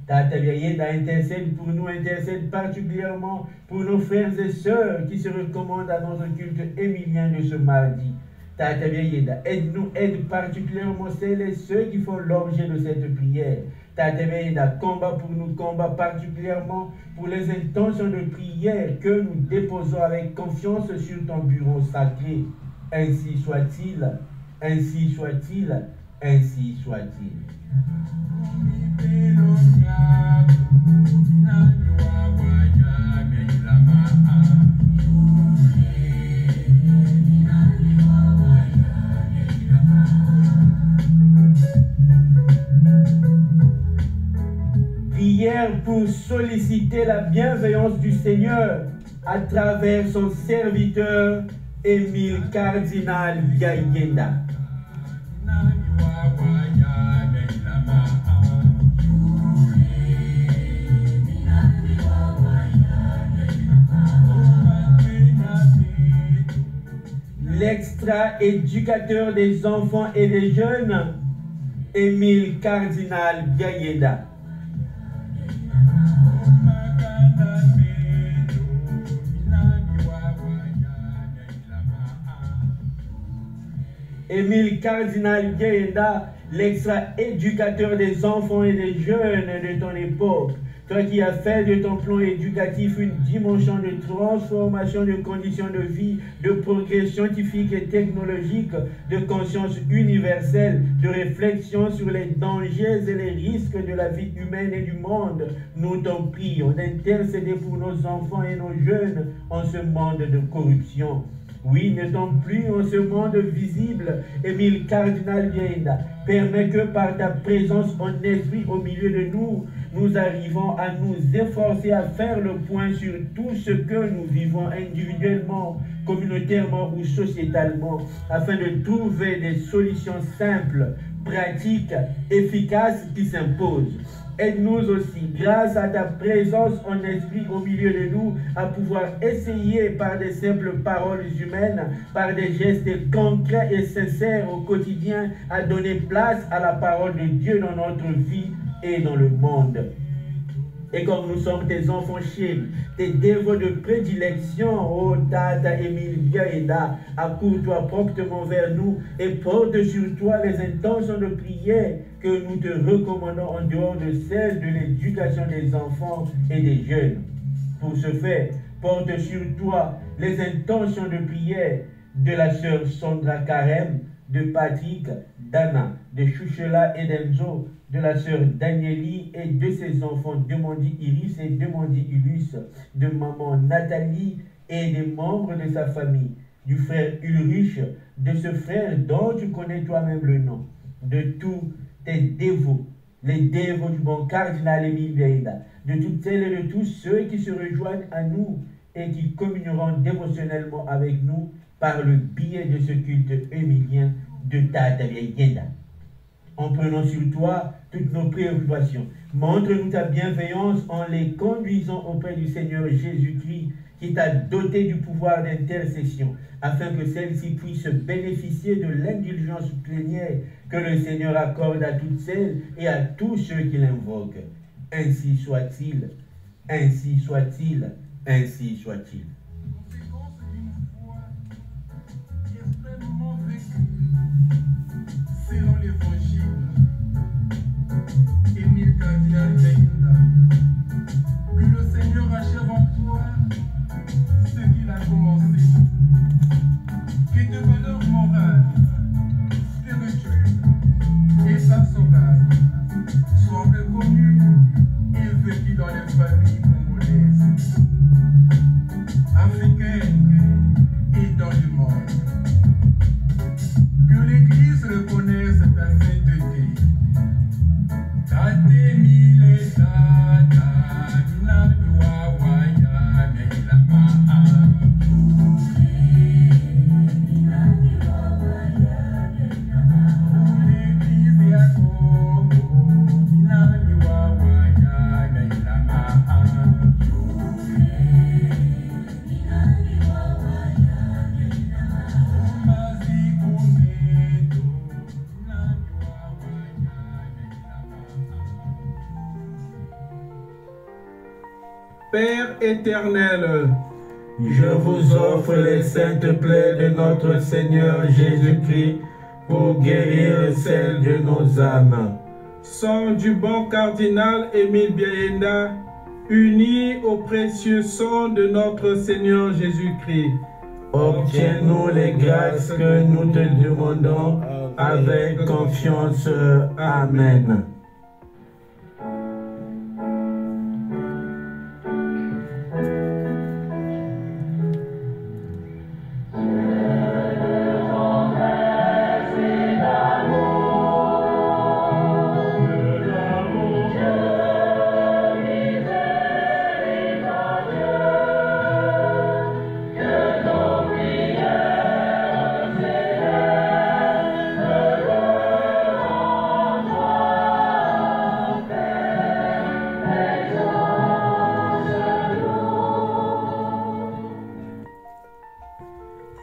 Tata Biayenda intercède pour nous, intercède particulièrement pour nos frères et sœurs qui se recommandent à notre culte émilien de ce mardi. Tata Biayenda, aide-nous, aide particulièrement celles et ceux qui font l'objet de cette prière. Tata Biayenda, combat pour nous, combat particulièrement pour les intentions de prière que nous déposons avec confiance sur ton bureau sacré. Ainsi soit-il, ainsi soit-il, ainsi soit-il. Prière pour solliciter la bienveillance du Seigneur à travers son serviteur Émile Cardinal Biayenda. L'extra-éducateur des enfants et des jeunes, Émile Cardinal Biayenda. Émile Cardinal Biayenda, l'extra-éducateur des enfants et des jeunes de ton époque, toi qui as fait de ton plan éducatif une dimension de transformation de conditions de vie, de progrès scientifique et technologique, de conscience universelle, de réflexion sur les dangers et les risques de la vie humaine et du monde, nous t'en prions d'intercéder pour nos enfants et nos jeunes en ce monde de corruption. Oui, n'étant plus en ce monde visible, Émile Cardinal Biayenda, permet que par ta présence en esprit au milieu de nous, nous arrivons à nous efforcer à faire le point sur tout ce que nous vivons individuellement, communautairement ou sociétalement, afin de trouver des solutions simples, pratiques, efficaces qui s'imposent. Aide-nous aussi, grâce à ta présence en esprit au milieu de nous, à pouvoir essayer par des simples paroles humaines, par des gestes concrets et sincères au quotidien, à donner place à la parole de Dieu dans notre vie et dans le monde. Et comme nous sommes tes enfants chéris, tes dévots de prédilection, ô Tata Émile Biayenda, accours-toi promptement vers nous et porte sur toi les intentions de prière que nous te recommandons en dehors de celles de l'éducation des enfants et des jeunes. Pour ce faire, porte sur toi les intentions de prière de la sœur Sandra Carême, de Patrick, d'Anna, de Chouchela et d'Enzo, de la sœur Danieli et de ses enfants Demandi Iris et Demandi Ulus, de maman Nathalie et des membres de sa famille, du frère Ulrich, de ce frère dont tu connais toi-même le nom, de tous tes dévots, les dévots du bon cardinal Émile Biayenda, de toutes celles et de tous ceux qui se rejoignent à nous et qui communieront dévotionnellement avec nous par le biais de ce culte émilien de Tata Biayenda. En prenant sur toi toutes nos préoccupations, montre-nous ta bienveillance en les conduisant auprès du Seigneur Jésus-Christ qui t'a doté du pouvoir d'intercession, afin que celle-ci puisse bénéficier de l'indulgence plénière que le Seigneur accorde à toutes celles et à tous ceux qui l'invoquent. Ainsi soit-il, ainsi soit-il, ainsi soit-il. Selon l'évangile, Émile Cardinal Biayenda, que le Seigneur achève en toi ce qu'il a commencé, que tes valeurs morales les familles congolaises, africaines et dans le monde. Que l'Église reconnaisse ta sainteté. Père éternel, je vous offre les saintes plaies de notre Seigneur Jésus-Christ pour guérir celles de nos âmes. sang du bon cardinal Émile Biayenda, uni au précieux sang de notre Seigneur Jésus-Christ. Obtiens-nous les grâces que nous te demandons avec confiance. Amen.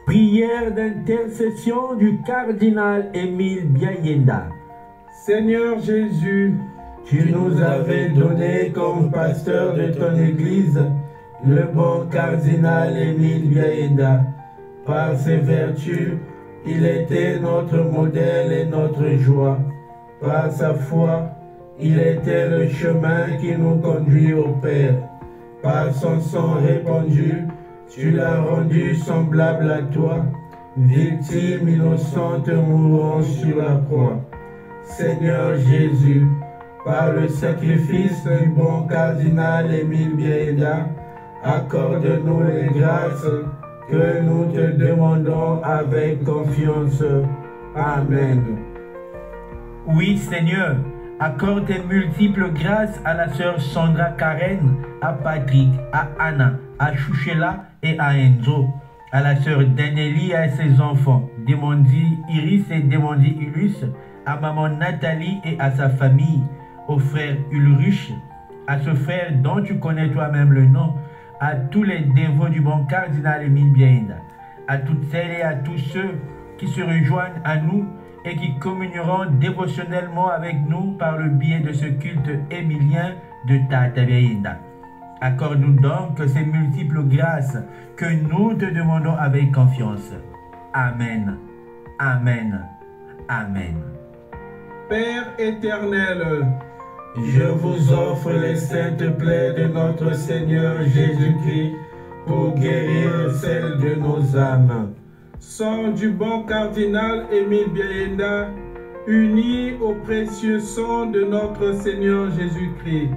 Prière d'intercession du cardinal Émile Biayenda. Seigneur Jésus, tu nous avais donné comme pasteur de ton Église le bon cardinal Émile Biayenda. Par ses vertus, il était notre modèle et notre joie. Par sa foi, il était le chemin qui nous conduit au Père. Par son sang répandu, tu l'as rendu semblable à toi, victime innocente mourant sur la croix. Seigneur Jésus, par le sacrifice du bon cardinal Émile Biayenda, accorde-nous les grâces que nous te demandons avec confiance. Amen. Oui, Seigneur, accorde tes multiples grâces à la sœur Sandra Karen, à Patrick, à Anna, à Chouchela et à Enzo, à la sœur Danelli et à ses enfants, Demondi Iris et Demondi Ulus, à maman Nathalie et à sa famille, au frère Ulrich, à ce frère dont tu connais toi-même le nom, à tous les dévots du bon cardinal Émile Biayenda, à toutes celles et à tous ceux qui se rejoignent à nous et qui communieront dévotionnellement avec nous par le biais de ce culte émilien de Tata Biayenda. Accorde-nous donc ces multiples grâces que nous te demandons avec confiance. Amen. Amen. Amen. Père éternel, je vous offre les saintes plaies de notre Seigneur Jésus-Christ pour guérir celles de nos âmes. sang du bon cardinal Émile Biayenda, uni au précieux sang de notre Seigneur Jésus-Christ.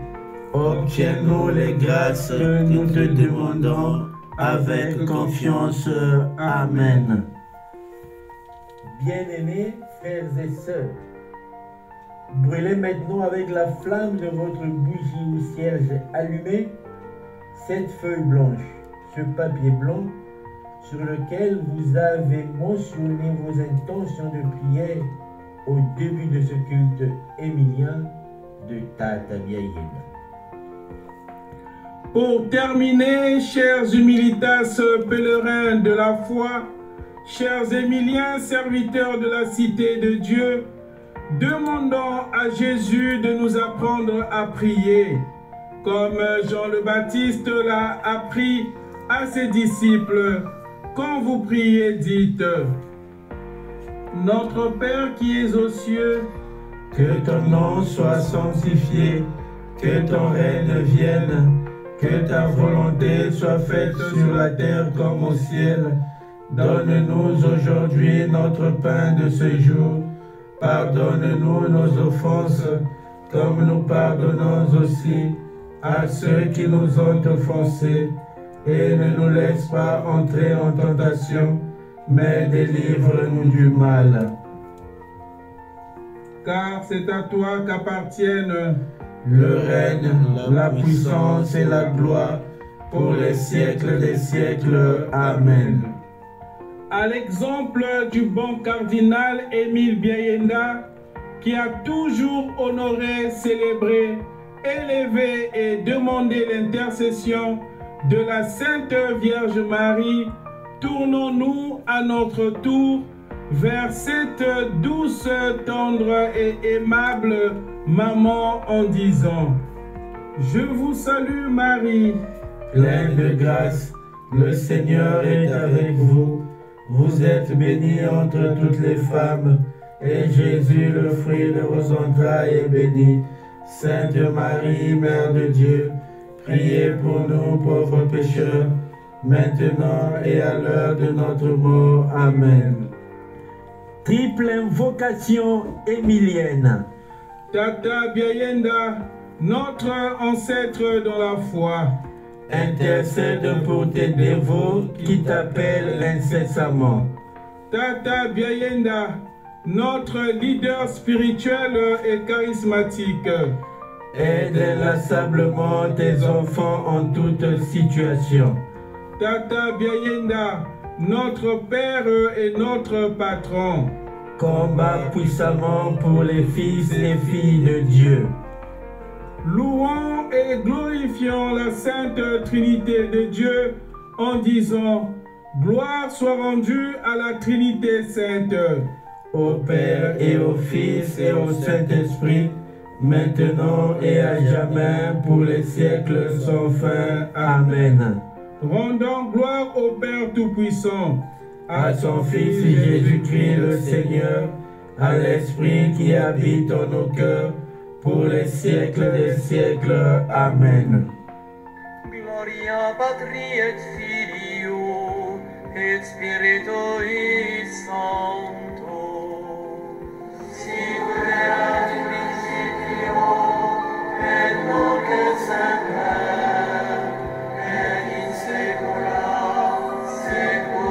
Obtiens-nous les grâces que nous te demandons avec confiance. Amen. Bien-aimés frères et sœurs, brûlez maintenant avec la flamme de votre bougie ou cierge allumée cette feuille blanche, ce papier blanc sur lequel vous avez mentionné vos intentions de prière au début de ce culte émilien de Tata Biayenda. Pour terminer, chers humilitas pèlerins de la foi, chers Émiliens serviteurs de la cité de Dieu, demandons à Jésus de nous apprendre à prier, comme Jean le Baptiste l'a appris à ses disciples. Quand vous priez, dites: Notre Père qui es aux cieux, que ton nom soit sanctifié, que ton règne vienne, que ta volonté soit faite sur la terre comme au ciel. Donne-nous aujourd'hui notre pain de ce jour. Pardonne-nous nos offenses, comme nous pardonnons aussi à ceux qui nous ont offensés, et ne nous laisse pas entrer en tentation, mais délivre-nous du mal. Car c'est à toi qu'appartiennent le règne, la puissance et la gloire pour les siècles des siècles. Amen. À l'exemple du bon cardinal Émile Biayenda, qui a toujours honoré, célébré, élevé et demandé l'intercession de la Sainte Vierge Marie, tournons-nous à notre tour vers cette douce, tendre et aimable maman en disant: Je vous salue Marie, pleine de grâce, le Seigneur est avec vous. Vous êtes bénie entre toutes les femmes, et Jésus, le fruit de vos entrailles, est béni. Sainte Marie, Mère de Dieu, priez pour nous pauvres pécheurs, maintenant et à l'heure de notre mort. Amen. Triple invocation émilienne. Tata Biayenda, notre ancêtre dans la foi, intercède pour tes dévots qui t'appellent incessamment. Tata Biayenda, notre leader spirituel et charismatique, aide inlassablement tes enfants en toute situation. Tata Biayenda, notre Père et notre Patron, combat puissamment pour les fils et filles de Dieu. Louons et glorifions la Sainte Trinité de Dieu en disant: Gloire soit rendue à la Trinité Sainte, au Père et au Fils et au Saint-Esprit, maintenant et à jamais, pour les siècles sans fin. Amen. Rendons gloire au Père Tout-Puissant, à son Fils Jésus-Christ le Seigneur, à l'Esprit qui habite en nos cœurs, pour les siècles des siècles. Amen. Gloria Patri et Filio et Spiritui Sancto, sic erat in principio et nunc et semper et in saecula saeculorum.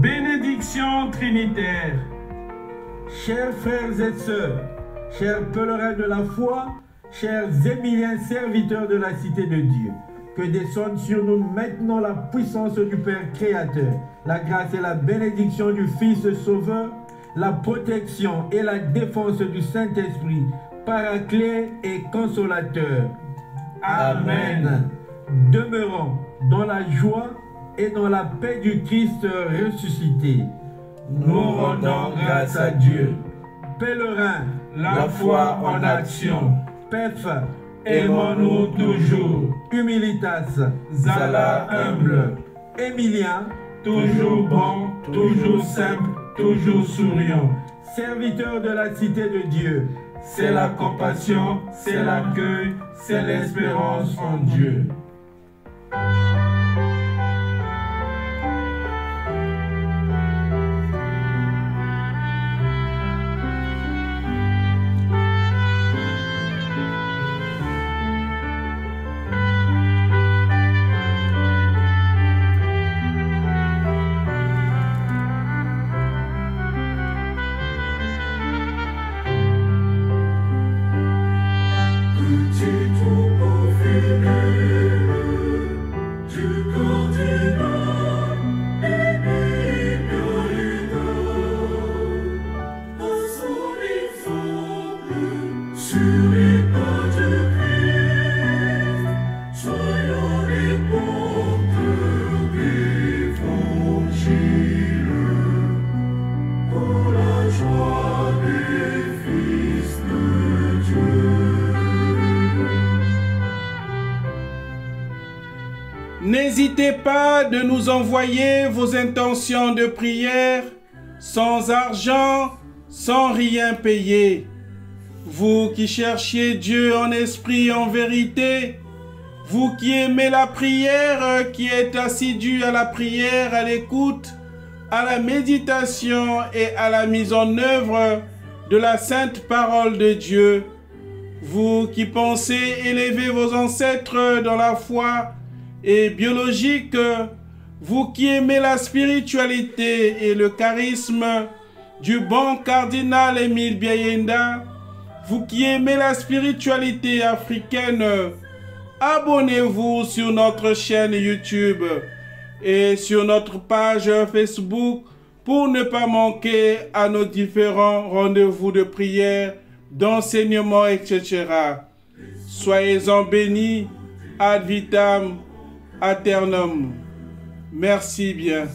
Bénédiction trinitaire. Chers frères et sœurs, chers pèlerins de la foi, chers émiliens serviteurs de la cité de Dieu, que descende sur nous maintenant la puissance du Père Créateur, la grâce et la bénédiction du Fils Sauveur, la protection et la défense du Saint-Esprit, Paraclet et Consolateur. Amen. Demeurons dans la joie et dans la paix du Christ ressuscité. Nous rendons grâce à Dieu. Pèlerins, la foi en action. Pef, aimons-nous toujours. Humilitas, Zala humble. Émilien, toujours bon, toujours simple, toujours souriant. Serviteur de la cité de Dieu. C'est la compassion, c'est l'accueil, c'est l'espérance en Dieu. N'hésitez pas de nous envoyer vos intentions de prière sans argent, sans rien payer. Vous qui cherchiez Dieu en esprit et en vérité, vous qui aimez la prière, qui êtes assidus à la prière, à l'écoute, à la méditation et à la mise en œuvre de la sainte parole de Dieu. Vous qui pensez élever vos ancêtres dans la foi et biologique, vous qui aimez la spiritualité et le charisme du bon cardinal Émile Biayenda, vous qui aimez la spiritualité africaine, abonnez-vous sur notre chaîne YouTube et sur notre page Facebook pour ne pas manquer à nos différents rendez-vous de prière, d'enseignement, etc. Soyez-en bénis, ad vitam aeternam. Merci bien.